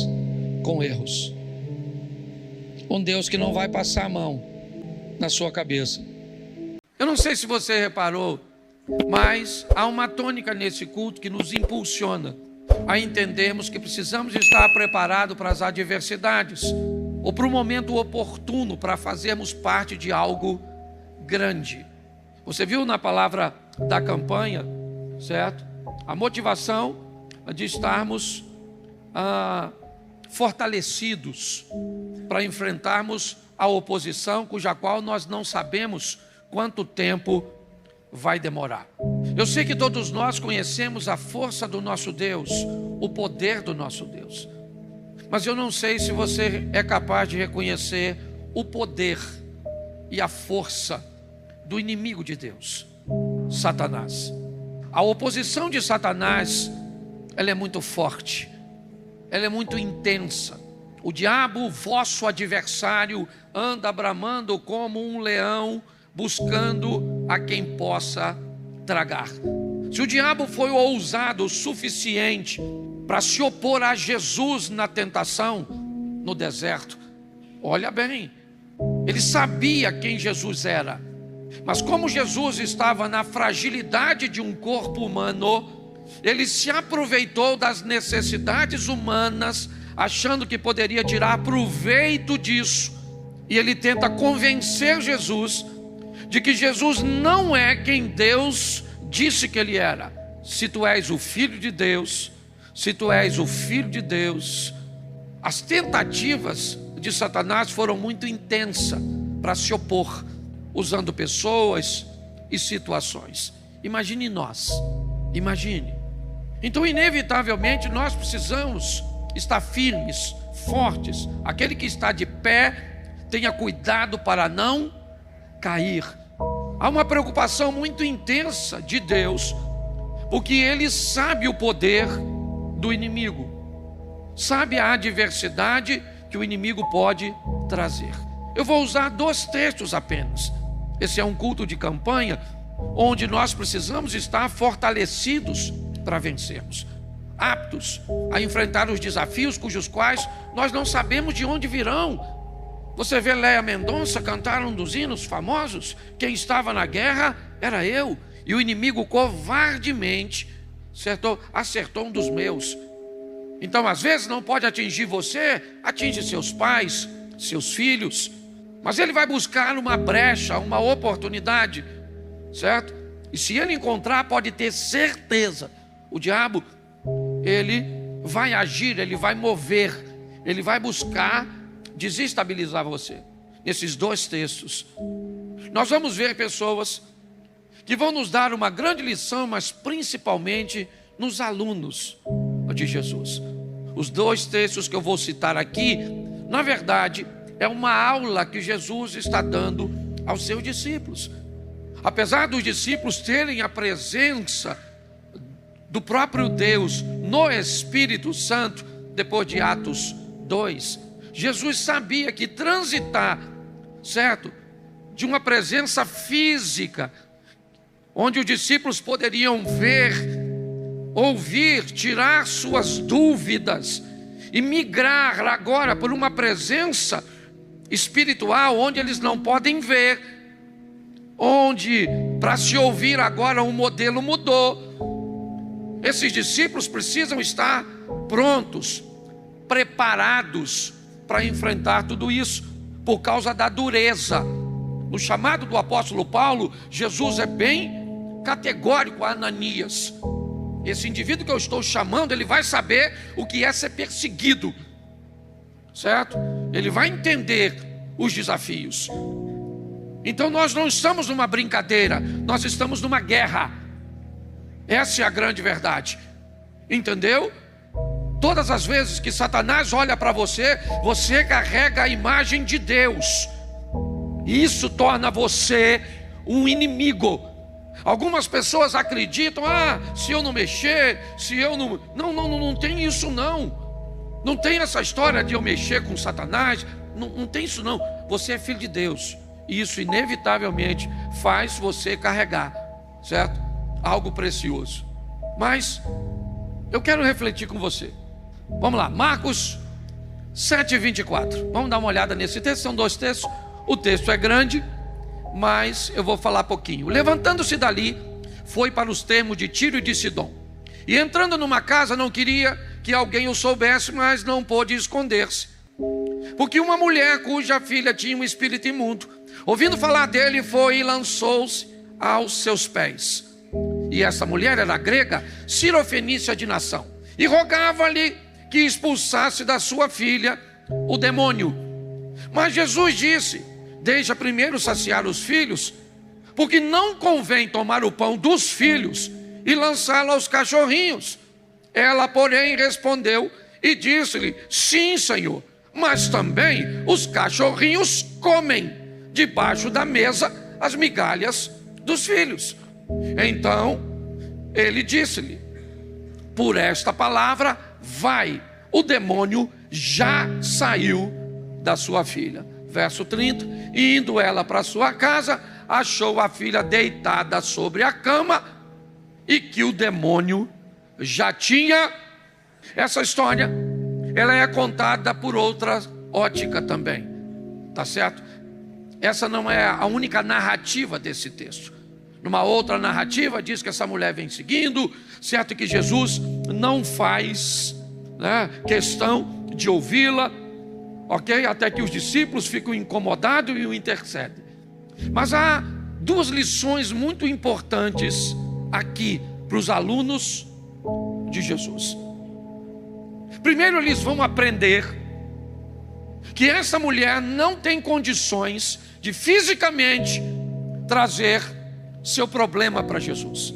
com erros. Um Deus que não vai passar a mão na sua cabeça. Eu não sei se você reparou, mas há uma tônica nesse culto que nos impulsiona a entendermos que precisamos estar preparados para as adversidades, ou para o momento oportuno para fazermos parte de algo grande. Você viu na palavra da campanha, certo? A motivação de estarmos fortalecidos para enfrentarmos a oposição, cuja qual nós não sabemos quanto tempo vai demorar. Eu sei que todos nós conhecemos a força do nosso Deus, o poder do nosso Deus, mas eu não sei se você é capaz de reconhecer o poder e a força do inimigo de Deus, Satanás. A oposição de Satanás, ela é muito forte, ela é muito intensa. O diabo, vosso adversário, anda bramando como um leão, buscando a quem possa tragar. Se o diabo foi ousado o suficiente para se opor a Jesus na tentação, no deserto, olha bem, ele sabia quem Jesus era, mas como Jesus estava na fragilidade de um corpo humano, ele se aproveitou das necessidades humanas, achando que poderia tirar proveito disso, e ele tenta convencer Jesus de que Jesus não é quem Deus disse que ele era: se tu és o Filho de Deus, se tu és o Filho de Deus. As tentativas de Satanás foram muito intensas para se opor, usando pessoas e situações. Imagine nós, imagine. Então, inevitavelmente, nós precisamos estar firmes, fortes. Aquele que está de pé, tenha cuidado para não cair. Há uma preocupação muito intensa de Deus, porque Ele sabe o poder do inimigo, sabe a adversidade que o inimigo pode trazer. Eu vou usar 2 textos apenas. Esse é um culto de campanha, onde nós precisamos estar fortalecidos para vencermos, aptos a enfrentar os desafios cujos quais nós não sabemos de onde virão. Você vê Léa Mendonça cantar um dos hinos famosos: quem estava na guerra era eu, e o inimigo covardemente acertou um dos meus. Então, às vezes não pode atingir você, atinge seus pais, seus filhos, mas ele vai buscar uma brecha, uma oportunidade, certo? E se ele encontrar, pode ter certeza, o diabo, ele vai agir, ele vai mover, ele vai buscar desestabilizar você. Nesses 2 textos, nós vamos ver pessoas que vão nos dar uma grande lição, mas principalmente nos alunos de Jesus. Os 2 textos que eu vou citar aqui, na verdade, é uma aula que Jesus está dando aos seus discípulos. Apesar dos discípulos terem a presença do próprio Deus no Espírito Santo, depois de Atos 2, Jesus sabia que transitar, certo, de uma presença física, onde os discípulos poderiam ver, ouvir, tirar suas dúvidas, e migrar agora por uma presença espiritual, onde eles não podem ver, onde para se ouvir agora o modelo mudou. Esses discípulos precisam estar prontos, preparados para enfrentar tudo isso, por causa da dureza. No chamado do apóstolo Paulo, Jesus é bem categórico a Ananias: esse indivíduo que eu estou chamando, ele vai saber o que é ser perseguido, certo? Ele vai entender os desafios. Então nós não estamos numa brincadeira, nós estamos numa guerra. Essa é a grande verdade, entendeu? Todas as vezes que Satanás olha para você, você carrega a imagem de Deus, e isso torna você um inimigo. Algumas pessoas acreditam: se eu não mexer, se eu não... Não tem isso não. Não tem essa história de eu mexer com Satanás. Não tem isso não. Você é filho de Deus, e isso inevitavelmente faz você carregar, certo? Algo precioso. Mas eu quero refletir com você. Vamos lá, Marcos 7:24. Vamos dar uma olhada nesse texto. São 2 textos. O texto é grande, mas eu vou falar pouquinho. Levantando-se dali, foi para os termos de Tiro e de Sidom, e entrando numa casa, não queria que alguém o soubesse, mas não pôde esconder-se, porque uma mulher cuja filha tinha um espírito imundo, ouvindo falar dele, foi e lançou-se aos seus pés. E essa mulher era grega, cirofenícia de nação, e rogava-lhe que expulsasse da sua filha o demônio. Mas Jesus disse: deixa primeiro saciar os filhos, porque não convém tomar o pão dos filhos e lançá-lo aos cachorrinhos. Ela, porém, respondeu e disse-lhe: sim, Senhor, mas também os cachorrinhos comem debaixo da mesa as migalhas dos filhos. Então ele disse-lhe: por esta palavra, vai, o demônio já saiu da sua filha. Verso 30, e indo ela para sua casa, achou a filha deitada sobre a cama, e que o demônio já tinha. Essa história, ela é contada por outra ótica também, tá certo? Essa não é a única narrativa desse texto. Numa outra narrativa diz que essa mulher vem seguindo, certo, que Jesus não faz, questão de ouvi-la, ok? Até que os discípulos ficam incomodados e o intercedem. Mas há 2 lições muito importantes aqui para os alunos de Jesus. Primeiro, eles vão aprender que essa mulher não tem condições de fisicamente trazer seu problema para Jesus.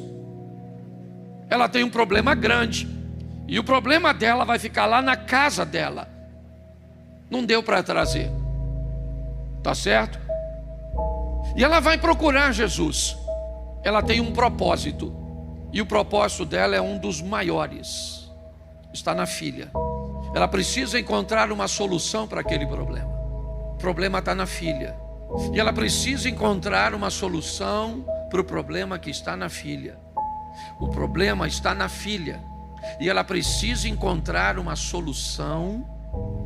Ela tem um problema grande, e o problema dela vai ficar lá na casa dela. Não deu para trazer, tá certo? E ela vai procurar Jesus. Ela tem um propósito, e o propósito dela é um dos maiores. Está na filha. Ela precisa encontrar uma solução para aquele problema. O problema está na filha, e ela precisa encontrar uma solução para o problema que está na filha. O problema está na filha, e ela precisa encontrar uma solução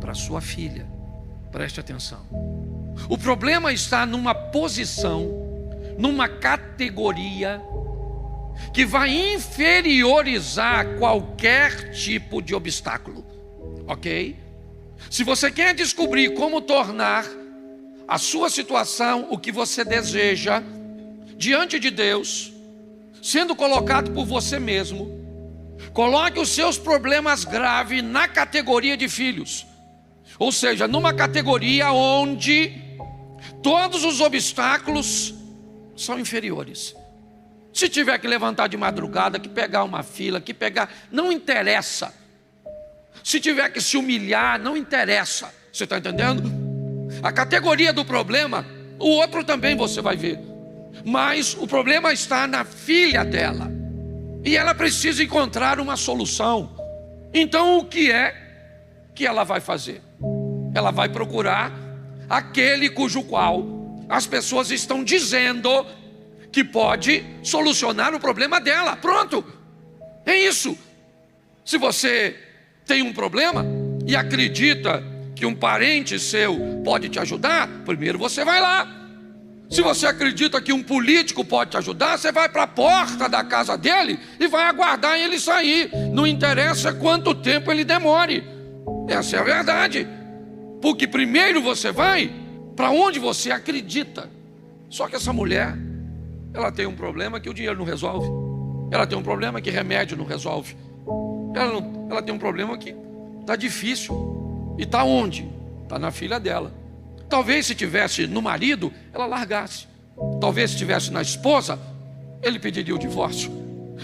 para sua filha. Preste atenção. O problema está numa posição, numa categoria que vai inferiorizar qualquer tipo de obstáculo, ok? Se você quer descobrir como tornar a sua situação o que você deseja diante de Deus, sendo colocado por você mesmo, coloque os seus problemas graves na categoria de filhos, ou seja, numa categoria onde todos os obstáculos são inferiores. Se tiver que levantar de madrugada, que pegar uma fila, que pegar, não interessa. Se tiver que se humilhar, não interessa. Você está entendendo? A categoria do problema, o outro também você vai ver. Mas o problema está na filha dela, e ela precisa encontrar uma solução. Então o que é que ela vai fazer? Ela vai procurar aquele cujo qual as pessoas estão dizendo que pode solucionar o problema dela. Pronto, é isso. Se você tem um problema e acredita que um parente seu pode te ajudar, primeiro você vai lá. Se você acredita que um político pode te ajudar, você vai para a porta da casa dele e vai aguardar ele sair. Não interessa quanto tempo ele demore. Essa é a verdade. Porque primeiro você vai para onde você acredita. Só que essa mulher, ela tem um problema que o dinheiro não resolve. Ela tem um problema que remédio não resolve. Ela tem um problema que está difícil. E está onde? Está na filha dela. Talvez se tivesse no marido, ela largasse. Talvez se tivesse na esposa, ele pediria o divórcio.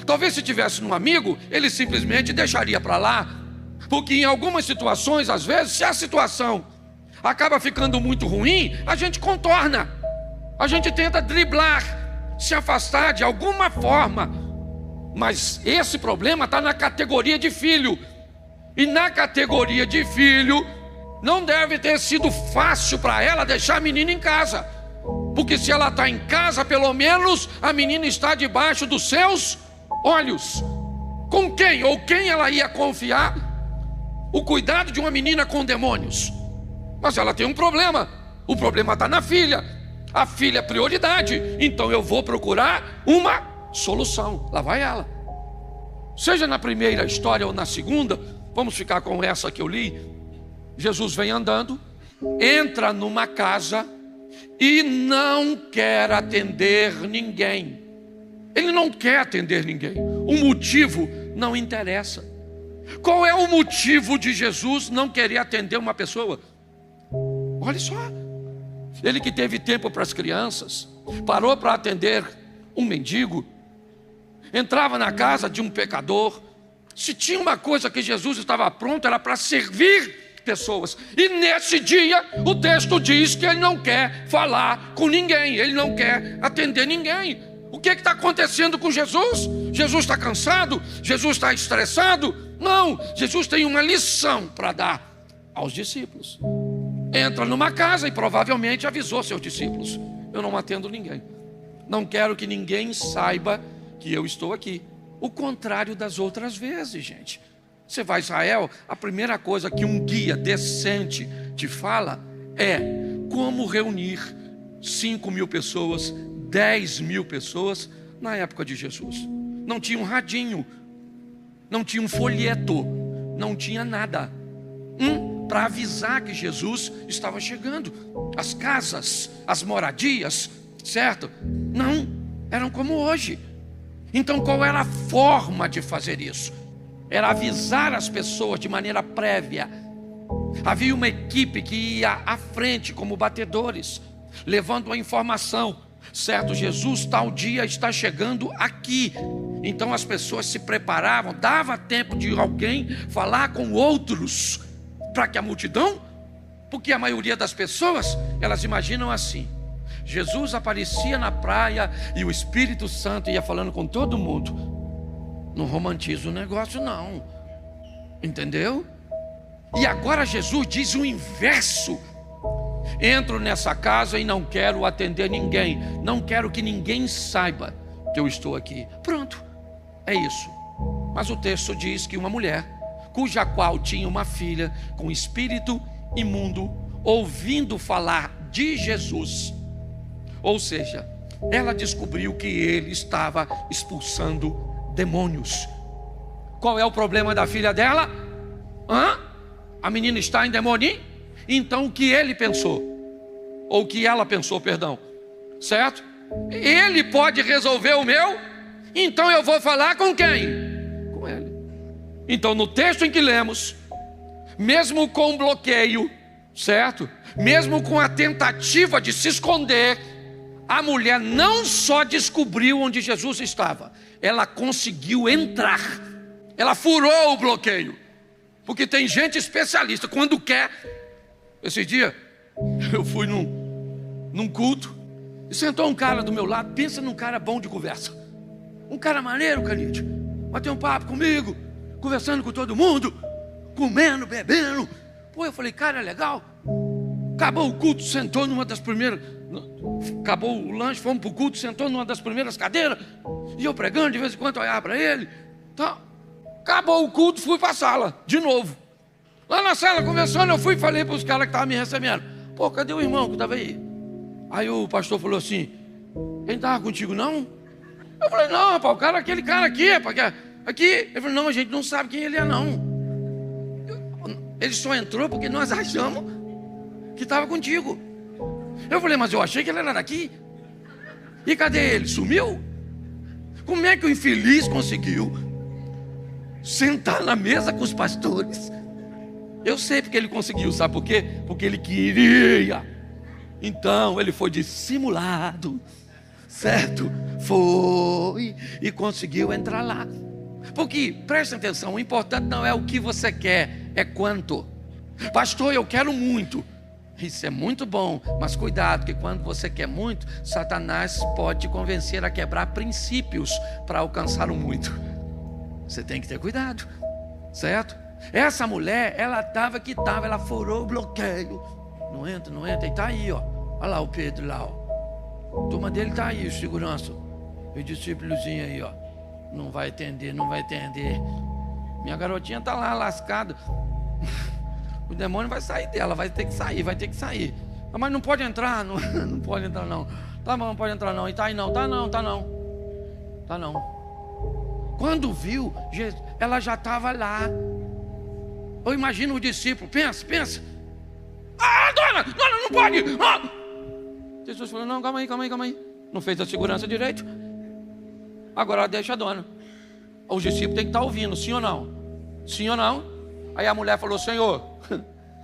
Talvez se tivesse num amigo, ele simplesmente deixaria para lá. Porque em algumas situações, às vezes, se a situação acaba ficando muito ruim, a gente contorna. A gente tenta driblar, se afastar de alguma forma. Mas esse problema está na categoria de filho. E na categoria de filho, não deve ter sido fácil para ela deixar a menina em casa. Porque se ela está em casa, pelo menos a menina está debaixo dos seus olhos. Com quem ou quem ela ia confiar o cuidado de uma menina com demônios? Mas ela tem um problema. O problema está na filha. A filha é prioridade. Então eu vou procurar uma solução. Lá vai ela. Seja na primeira história ou na segunda, vamos ficar com essa que eu li. Jesus vem andando, entra numa casa e não quer atender ninguém. Ele não quer atender ninguém. O motivo não interessa. Qual é o motivo de Jesus não querer atender uma pessoa? Olha só. Ele que teve tempo para as crianças, parou para atender um mendigo, entrava na casa de um pecador. Se tinha uma coisa que Jesus estava pronto, era para servir pessoas. E nesse dia o texto diz que ele não quer falar com ninguém, ele não quer atender ninguém. O que está acontecendo com Jesus? Jesus está cansado? Jesus está estressado? Não, Jesus tem uma lição para dar aos discípulos. Entra numa casa e provavelmente avisou seus discípulos: eu não atendo ninguém, não quero que ninguém saiba que eu estou aqui. O contrário das outras vezes, gente. Você vai a Israel, a primeira coisa que um guia decente te fala é como reunir 5.000 pessoas, 10.000 pessoas na época de Jesus. Não tinha um radinho, não tinha um folheto, não tinha nada para avisar que Jesus estava chegando. As casas, as moradias, certo? Não, eram como hoje. Então qual era a forma de fazer isso? Era avisar as pessoas de maneira prévia. Havia uma equipe que ia à frente como batedores, levando a informação: certo, Jesus tal dia está chegando aqui. Então as pessoas se preparavam, dava tempo de alguém falar com outros, para que a multidão, porque a maioria das pessoas, elas imaginam assim: Jesus aparecia na praia e o Espírito Santo ia falando com todo mundo. Não romantiza o negócio não, entendeu? E agora Jesus diz o inverso: entro nessa casa e não quero atender ninguém, não quero que ninguém saiba que eu estou aqui. Pronto, é isso. Mas o texto diz que uma mulher, cuja qual tinha uma filha com espírito imundo, ouvindo falar de Jesus, ou seja, ela descobriu que ele estava expulsando demônios. Qual é o problema da filha dela? A menina está em demônio? Então o que ele pensou? Ou o que ela pensou, perdão, certo? Ele pode resolver o meu, então eu vou falar com quem? Com ele. Então no texto em que lemos, mesmo com bloqueio, certo? Mesmo com a tentativa de se esconder, a mulher não só descobriu onde Jesus estava, ela conseguiu entrar. Ela furou o bloqueio. Porque tem gente especialista, quando quer. Esse dia eu fui num culto e sentou um cara do meu lado. Pensa num cara bom de conversa, um cara maneiro, Canite, bateu um papo comigo, conversando com todo mundo, comendo, bebendo. Pô, eu falei, cara, é legal. Acabou o culto, sentou numa das primeiras. Acabou o lanche, fomos para o culto, sentou numa das primeiras cadeiras. E eu pregando, de vez em quando eu olhava para ele. Então, acabou o culto, fui para a sala, de novo. Lá na sala, conversando, eu fui e falei para os caras que estavam me recebendo: pô, cadê o irmão que estava aí? Aí o pastor falou assim: ele estava contigo não? Eu falei: não, rapaz, o cara, aquele cara aqui, aqui. Ele falou: não, a gente não sabe quem ele é não. Ele só entrou porque nós achamos que estava contigo. Eu falei: mas eu achei que ele era daqui. E cadê ele? Sumiu? Como é que o infeliz conseguiu sentar na mesa com os pastores? Eu sei porque ele conseguiu, sabe por quê? Porque ele queria. Então ele foi dissimulado, certo? Foi e conseguiu entrar lá. Porque, presta atenção, o importante não é o que você quer, é quanto. Pastor, eu quero muito. Isso é muito bom, mas cuidado, que quando você quer muito, Satanás pode te convencer a quebrar princípios para alcançar o muito. Você tem que ter cuidado, certo? Essa mulher, ela ela furou o bloqueio. Não entra, e está aí, ó. Olha lá o Pedro lá, ó. A turma dele está aí, o segurança. O discípulozinho aí, ó. Não vai atender. Minha garotinha está lá lascada. O demônio vai sair dela, vai ter que sair. Mas não pode entrar, não pode entrar não. Tá bom, não pode entrar não. E tá aí não, tá não. Quando viu, ela já estava lá. Eu imagino o discípulo, pensa. Dona, não pode. Jesus falou: não, calma aí. Não fez a segurança direito. Agora deixa a dona. O discípulo tem que estar ouvindo, sim ou não? Sim ou não? Aí a mulher falou: Senhor,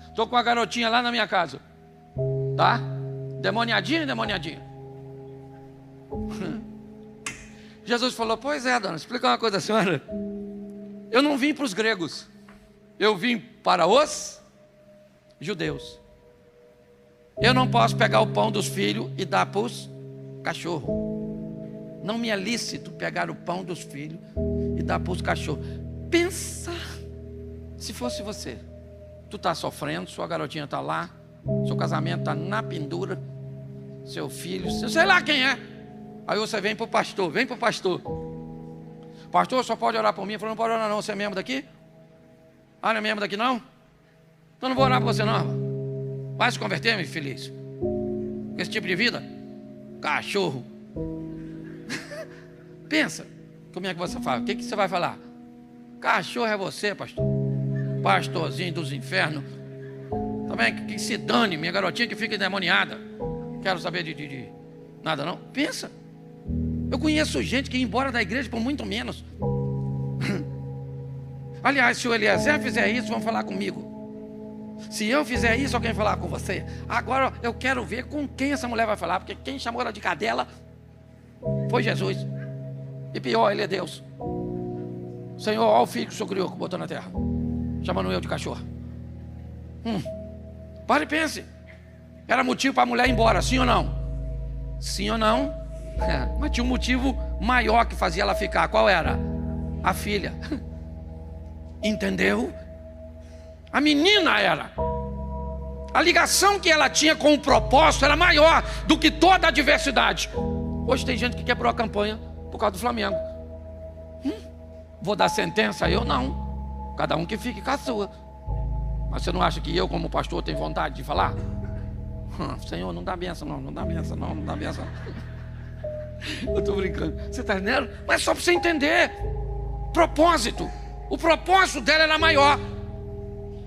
estou com a garotinha lá na minha casa, tá? Demoniadinha. Jesus falou: pois é, dona, explica uma coisa, senhora. Eu não vim para os gregos, eu vim para os judeus. Eu não posso pegar o pão dos filhos e dar para os cachorros. Não me é lícito pegar o pão dos filhos e dar para os cachorros. Pensa, se fosse você, tu está sofrendo, sua garotinha está lá, seu casamento está na pendura, seu filho, sei lá quem é. Aí você vem para o pastor, pastor, só pode orar por mim. Ele falou: não pode orar não, você é membro daqui? Não é membro daqui não? Então não vou orar por você não. Vai se converter, meu infeliz, com esse tipo de vida, cachorro. Pensa, como é que você fala? O que você vai falar? Cachorro é você, pastor, pastorzinho dos infernos. Também que se dane, minha garotinha que fica endemoniada. Quero saber de nada não. Pensa. Eu conheço gente que ia embora da igreja por muito menos. Aliás, se o Eliezer fizer isso, vão falar comigo. Se eu fizer isso, alguém vai falar com você. Agora eu quero ver com quem essa mulher vai falar, porque quem chamou ela de cadela foi Jesus. E pior, ele é Deus. Senhor, olha o filho que o Senhor criou, que botou na terra, chamando eu de cachorro. Pare e pense. Era motivo para a mulher ir embora, sim ou não? Sim ou não? Mas tinha um motivo maior que fazia ela ficar. Qual era? A filha. Entendeu? A menina era. A ligação que ela tinha com o propósito era maior do que toda a adversidade. Hoje tem gente que quebrou a campanha por causa do Flamengo. Vou dar sentença? Eu não. Cada um que fique com a sua. Mas você não acha que eu, como pastor, tenho vontade de falar? Senhor, não dá benção não, não dá benção não, não dá benção não. Eu estou brincando. Você está entendendo? Mas só para você entender. Propósito. O propósito dela era maior.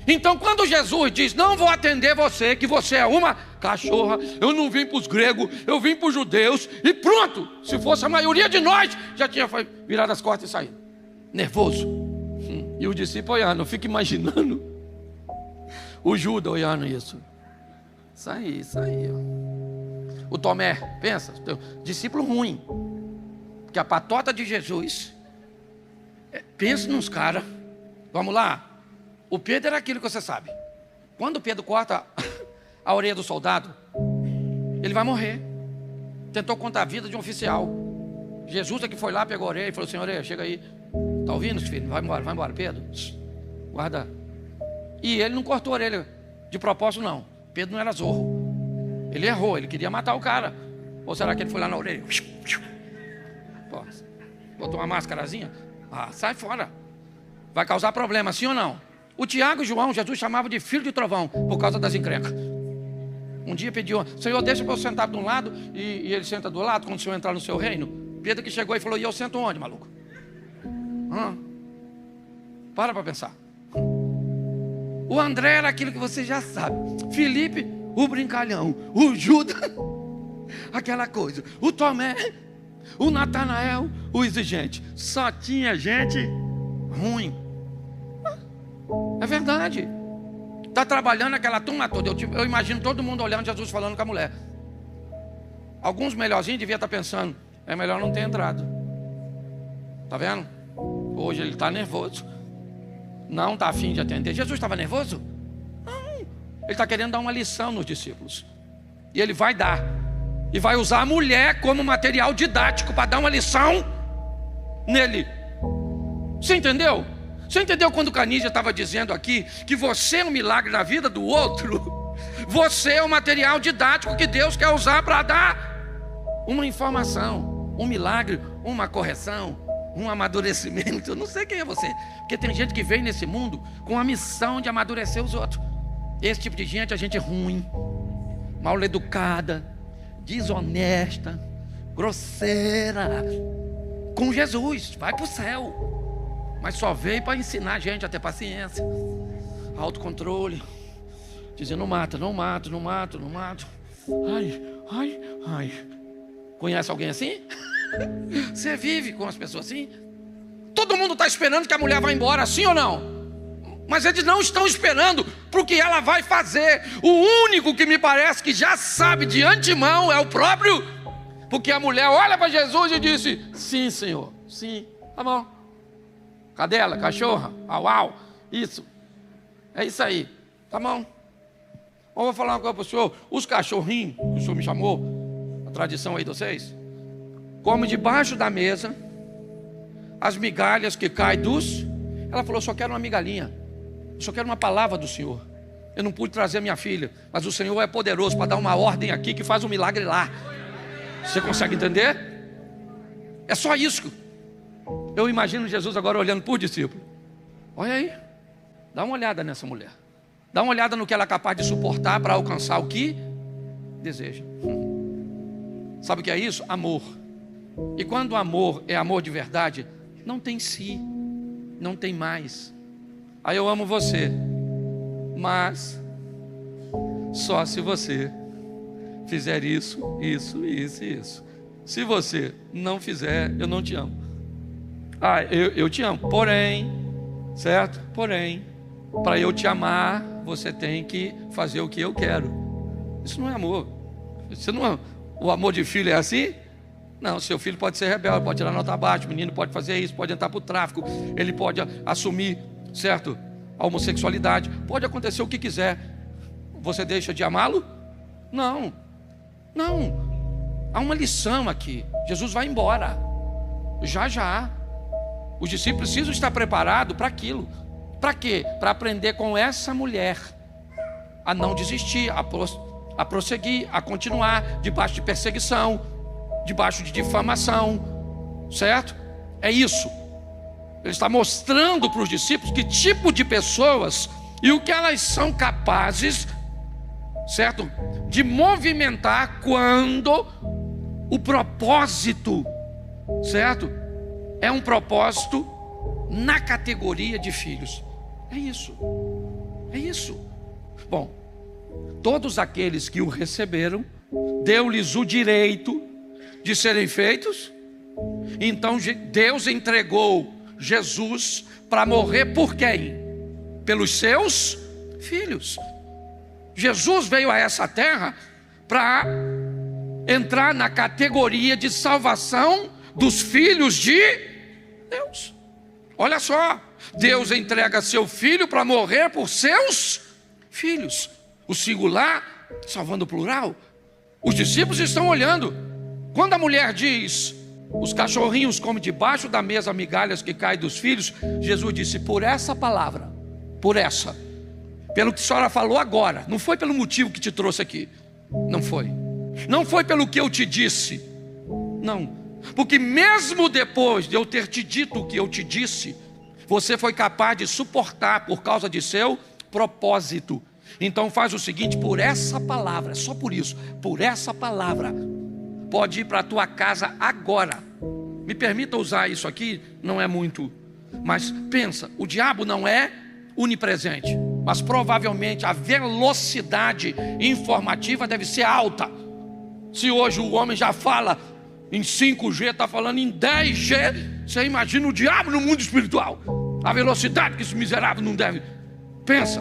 Então quando Jesus diz, não vou atender você, que você é uma cachorra, eu não vim para os gregos, eu vim para os judeus, e pronto. Se fosse a maioria de nós, já tinha virado as costas e saído. Nervoso. E o discípulo olhando, eu fico imaginando o Judas olhando isso. Isso aí. Ó. O Tomé, pensa, discípulo ruim. Porque a patota de Jesus, pensa nos caras. Vamos lá. O Pedro era aquilo que você sabe. Quando o Pedro corta a orelha do soldado, ele vai morrer. Tentou contar a vida de um oficial. Jesus é que foi lá, pegou a orelha e falou assim, orelha, chega aí. Está ouvindo, filho? Vai embora, Pedro. Guarda. E ele não cortou a orelha de propósito, não. Pedro não era zorro. Ele errou, ele queria matar o cara. Ou será que ele foi lá na orelha? Pô, botou uma máscarazinha? Sai fora. Vai causar problema, sim ou não? O Tiago e João, Jesus chamava de filho de trovão, por causa das encrencas. Um dia pediu, Senhor, deixa eu sentar de um lado, e ele senta do lado, quando o Senhor entrar no seu reino. Pedro que chegou e falou, e eu sento onde, maluco? Para pensar. O André era aquilo que você já sabe. Felipe, o brincalhão. O Judas, aquela coisa. O Tomé, o Natanael, o exigente. Só tinha gente ruim. É verdade. Está trabalhando aquela turma toda. Eu imagino todo mundo olhando Jesus falando com a mulher. Alguns melhorzinhos deviam estar pensando, é melhor não ter entrado. Está vendo? Hoje ele está nervoso. Não está afim de atender. Jesus estava nervoso? Não. Ele está querendo dar uma lição nos discípulos. E ele vai dar. E vai usar a mulher como material didático para dar uma lição nele. Você entendeu? Você entendeu quando o Canídia estava dizendo aqui que você é um milagre na vida do outro? Você é o material didático que Deus quer usar para dar uma informação, um milagre, uma correção, um amadurecimento. Eu não sei quem é você, porque tem gente que vem nesse mundo com a missão de amadurecer os outros. Esse tipo de gente é gente ruim, mal educada, desonesta, grosseira. Com Jesus, vai para o céu. Mas só veio para ensinar a gente a ter paciência, autocontrole, dizendo não mato. Ai. Conhece alguém assim? Você vive com as pessoas assim? Todo mundo está esperando que a mulher vá embora, sim ou não? Mas eles não estão esperando para o que ela vai fazer. O único que me parece que já sabe de antemão é o próprio. Porque a mulher olha para Jesus e disse, sim, Senhor, sim, tá bom. Cadela, cachorra, au, isso. É isso aí, tá bom. Eu vou falar uma coisa para o senhor. Os cachorrinhos, que o senhor me chamou, a tradição aí de vocês, come debaixo da mesa as migalhas que caem dos... Ela falou, só quero uma migalhinha, só quero uma palavra do Senhor. Eu não pude trazer minha filha, mas o Senhor é poderoso para dar uma ordem aqui que faz um milagre lá. Você consegue entender? É só isso. Eu imagino Jesus agora olhando por discípulo. Olha aí, dá uma olhada nessa mulher. Dá uma olhada no que ela é capaz de suportar para alcançar o que deseja. Sabe o que é isso? Amor. E quando o amor é amor de verdade, não tem si, não tem mais. Aí eu amo você, mas só se você fizer isso. se você não fizer, eu não te amo. Ah, eu te amo, porém, certo? Porém, para eu te amar, você tem que fazer o que eu quero. Isso não é amor. Isso não é... O amor de filho é assim? Não, seu filho pode ser rebelde, pode tirar nota baixa, o menino pode fazer isso, pode entrar para o tráfico, ele pode assumir, certo, a homossexualidade, pode acontecer o que quiser. Você deixa de amá-lo? Não, não. Há uma lição aqui. Jesus vai embora, já. Os discípulos precisam estar preparados para aquilo. Para quê? Para aprender com essa mulher a não desistir, a prosseguir, a continuar debaixo de perseguição, debaixo de difamação, certo? É isso. Ele está mostrando para os discípulos que tipo de pessoas e o que elas são capazes, certo, de movimentar quando o propósito, certo, é um propósito na categoria de filhos. É isso. Bom, todos aqueles que o receberam, deu-lhes o direito de serem feitos. Então Deus entregou Jesus para morrer por quem? Pelos seus filhos. Jesus veio a essa terra para entrar na categoria de salvação dos filhos de Deus. Olha só, Deus entrega seu filho para morrer por seus filhos. O singular salvando o plural. Os discípulos estão olhando. Quando a mulher diz: os cachorrinhos comem debaixo da mesa migalhas que caem dos filhos, Jesus disse: por essa palavra, pelo que a senhora falou agora, não foi pelo motivo que te trouxe aqui, não foi pelo que eu te disse, não, porque mesmo depois de eu ter te dito o que eu te disse, você foi capaz de suportar por causa de seu propósito. Então faz o seguinte: por essa palavra, só por isso, por essa palavra, pode ir para a tua casa agora. Me permita usar isso aqui, não é muito, mas pensa, o diabo não é onipresente, mas provavelmente a velocidade informativa deve ser alta. Se hoje o homem já fala em 5G, está falando em 10G, você imagina o diabo no mundo espiritual, a velocidade que esse miserável não deve. Pensa,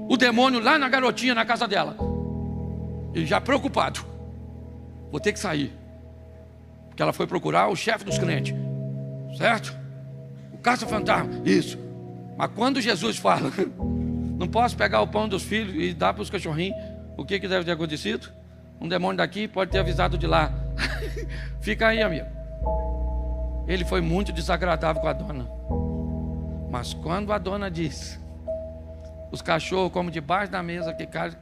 o demônio lá na garotinha, na casa dela, ele já preocupado: vou ter que sair, porque ela foi procurar o chefe dos crentes, certo? O caça-fantasma, isso. Mas quando Jesus fala: não posso pegar o pão dos filhos e dar para os cachorrinhos, o que deve ter acontecido? Um demônio daqui pode ter avisado de lá. Fica aí, amigo. Ele foi muito desagradável com a dona. Mas quando a dona diz: os cachorros comem debaixo da mesa que cai,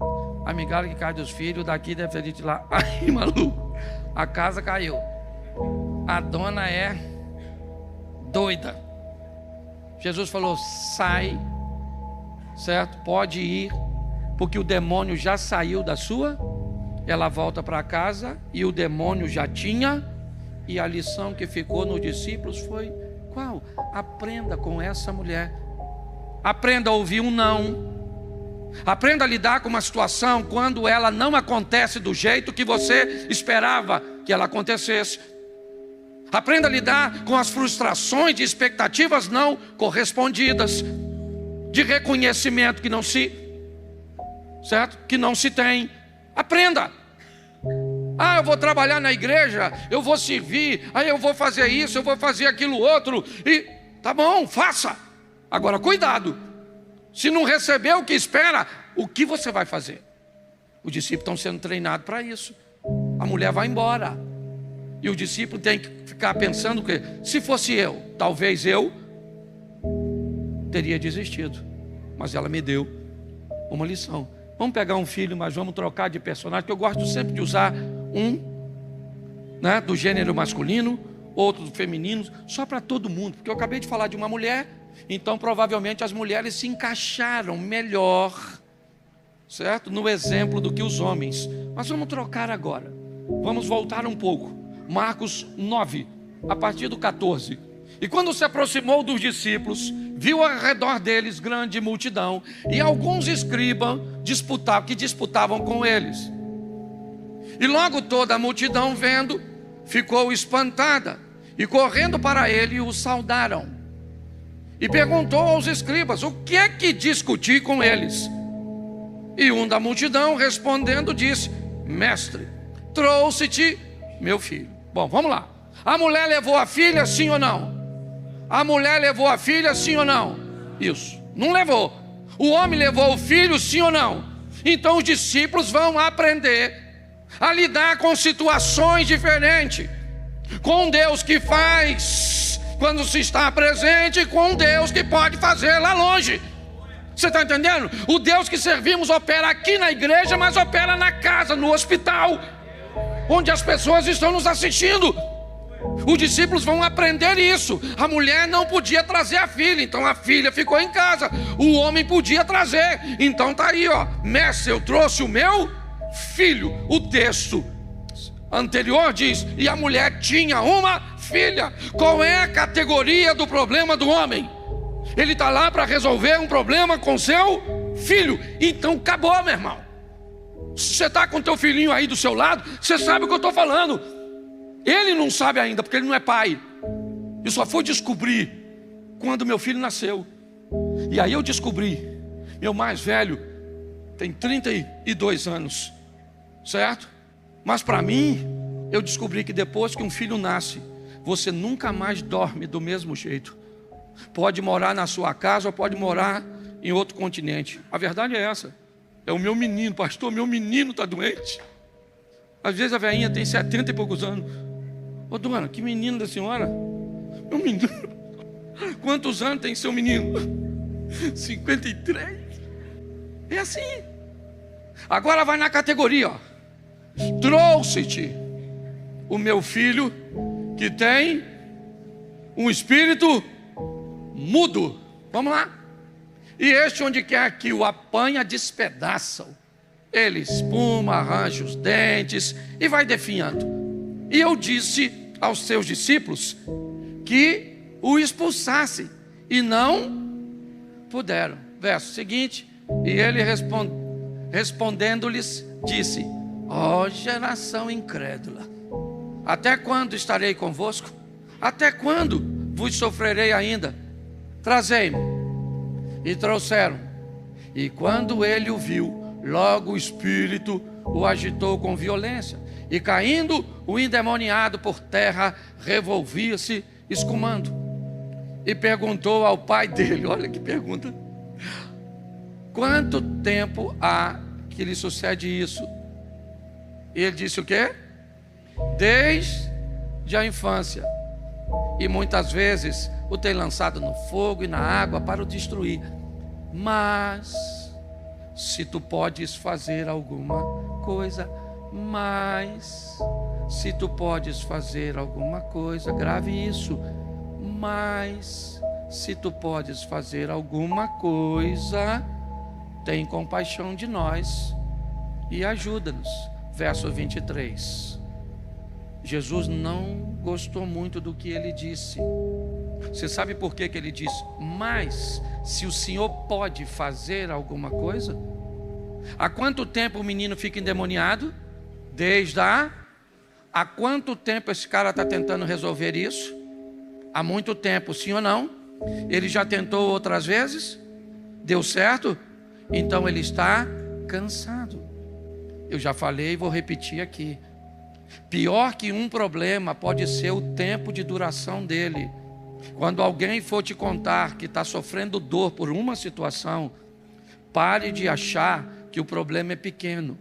a migalha que cai dos filhos, daqui deve ter dito de lá. Aí, maluco, a casa caiu. A dona é doida. Jesus falou: sai, certo? Pode ir, porque o demônio já saiu da sua. Ela volta para casa e o demônio já tinha. E a lição que ficou nos discípulos foi qual? Aprenda com essa mulher. Aprenda a ouvir um não. Aprenda a lidar com uma situação quando ela não acontece do jeito que você esperava que ela acontecesse. Aprenda a lidar com as frustrações de expectativas não correspondidas, de reconhecimento que não se, certo? Que não se tem. Aprenda. Ah, eu vou trabalhar na igreja, eu vou servir, aí eu vou fazer isso, eu vou fazer aquilo outro, e tá bom, faça. Agora cuidado, se não receber o que espera, o que você vai fazer? Os discípulos estão sendo treinados para isso. A mulher vai embora e o discípulo tem que ficar pensando que se fosse eu, talvez eu teria desistido, mas ela me deu uma lição. Vamos pegar um filho, mas vamos trocar de personagem, porque eu gosto sempre de usar um, né, do gênero masculino, outro do feminino, só para todo mundo, porque eu acabei de falar de uma mulher, então provavelmente as mulheres se encaixaram melhor, certo? No exemplo do que os homens. Mas vamos trocar agora, vamos voltar um pouco. Marcos 9, a partir do 14. E quando se aproximou dos discípulos, viu ao redor deles grande multidão e alguns escribas disputavam com eles. E logo toda a multidão vendo, ficou espantada e correndo para ele o saudaram. E perguntou aos escribas: o que é que discuti com eles? E um da multidão respondendo disse: mestre, trouxe-te meu filho. Bom, vamos lá. A mulher levou a filha, sim ou não? A mulher levou a filha, sim ou não? Isso, não levou. O homem levou o filho, sim ou não? Então os discípulos vão aprender a lidar com situações diferentes, com Deus que faz quando se está presente, e com Deus que pode fazer lá longe. Você está entendendo? O Deus que servimos opera aqui na igreja, mas opera na casa, no hospital, onde as pessoas estão nos assistindo. Os discípulos vão aprender isso. A mulher não podia trazer a filha, então a filha ficou em casa. O homem podia trazer, então está aí, ó: mestre, eu trouxe o meu filho. O texto anterior diz: e a mulher tinha uma filha. Qual é a categoria do problema do homem? Ele está lá para resolver um problema com seu filho. Então acabou, meu irmão. Se você está com teu filhinho aí do seu lado, você sabe o que eu estou falando. Ele não sabe ainda, porque ele não é pai. Eu só fui descobrir quando meu filho nasceu. E aí eu descobri: meu mais velho tem 32 anos, certo? Mas para mim, eu descobri que depois que um filho nasce, você nunca mais dorme do mesmo jeito. Pode morar na sua casa ou pode morar em outro continente. A verdade é essa. É o meu menino, pastor, meu menino está doente. Às vezes a velhinha tem 70 e poucos anos. Ô dona, que menino da senhora? Meu menino. Quantos anos tem seu menino? 53. É assim. Agora vai na categoria, ó: trouxe-te o meu filho que tem um espírito mudo. Vamos lá. E este, onde quer que o apanha, despedaça-o. Ele espuma, arranja os dentes e vai definhando. E eu disse aos seus discípulos que o expulsasse, e não puderam. Verso seguinte: e ele respondendo-lhes disse: ó geração incrédula, até quando estarei convosco? Até quando vos sofrerei ainda? Trazei-me. E trouxeram. E quando ele o viu, logo o espírito o agitou com violência, e caindo o endemoniado por terra, revolvia-se escumando. E perguntou ao pai dele, olha que pergunta: quanto tempo há que lhe sucede isso? E ele disse o quê? Desde a infância. E muitas vezes o tem lançado no fogo e na água para o destruir. Mas se tu podes fazer alguma coisa, se tu podes fazer alguma coisa, grave isso: mas se tu podes fazer alguma coisa, tem compaixão de nós e ajuda-nos. Verso 23. Jesus não gostou muito do que ele disse. Você sabe por que ele disse: mas se o Senhor pode fazer alguma coisa? Há quanto tempo o menino fica endemoniado? Desde há quanto tempo esse cara está tentando resolver isso? Há muito tempo, sim ou não? Ele já tentou outras vezes? Deu certo? Então ele está cansado. Eu já falei e vou repetir aqui: pior que um problema pode ser o tempo de duração dele. Quando alguém for te contar que está sofrendo dor por uma situação, pare de achar que o problema é pequeno.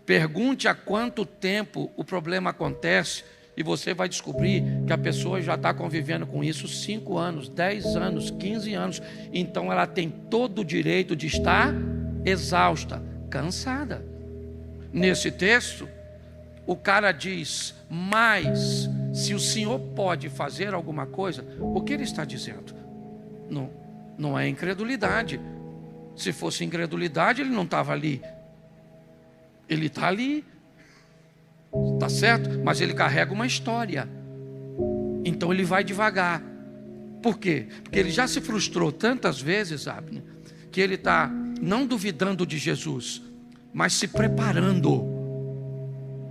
Pergunte há quanto tempo o problema acontece, e você vai descobrir que a pessoa já está convivendo com isso 5 anos, 10 anos, 15 anos. Então ela tem todo o direito de estar exausta, cansada. Nesse texto, o cara diz: mas se o Senhor pode fazer alguma coisa, o que ele está dizendo? Não é incredulidade. Se fosse incredulidade, ele não estava ali. Ele está ali, está certo? Mas ele carrega uma história. Então ele vai devagar. Por quê? Porque ele já se frustrou tantas vezes, Abner, que ele está não duvidando de Jesus, mas se preparando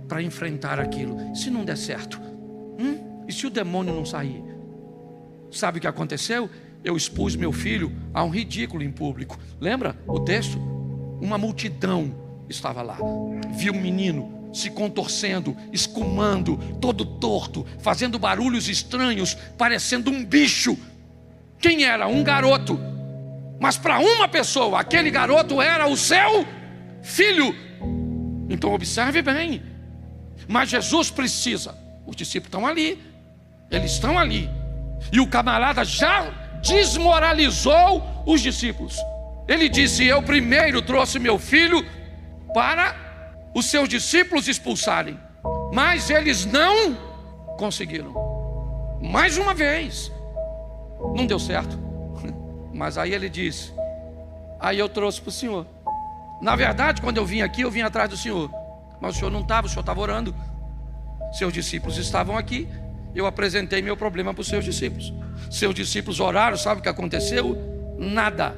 para enfrentar aquilo. Se não der certo, E se o demônio não sair? Sabe o que aconteceu? Eu expus meu filho a um ridículo em público. Lembra o texto? Uma multidão estava lá. Viu um menino se contorcendo, escumando, todo torto, fazendo barulhos estranhos, parecendo um bicho. Quem era? Um garoto. Mas para uma pessoa, aquele garoto era o seu filho. Então observe bem. Mas Jesus precisa. Os discípulos estão ali. Eles estão ali. E o camarada já desmoralizou os discípulos. Ele disse: eu primeiro trouxe meu filho para os seus discípulos expulsarem, mas eles não conseguiram. Mais uma vez, não deu certo. Mas aí ele disse: aí eu trouxe para o Senhor. Na verdade, quando eu vim aqui, eu vim atrás do Senhor, mas o Senhor não estava, o Senhor estava orando. Seus discípulos estavam aqui. Eu apresentei meu problema para os seus discípulos. Seus discípulos oraram, sabe o que aconteceu? Nada.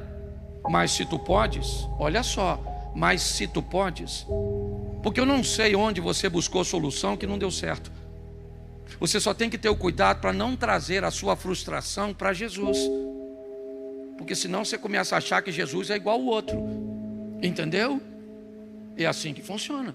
Mas se tu podes, olha só, mas se tu podes, porque eu não sei onde você buscou solução que não deu certo. Você só tem que ter o cuidado para não trazer a sua frustração para Jesus, porque senão você começa a achar que Jesus é igual ao outro. Entendeu? É assim que funciona.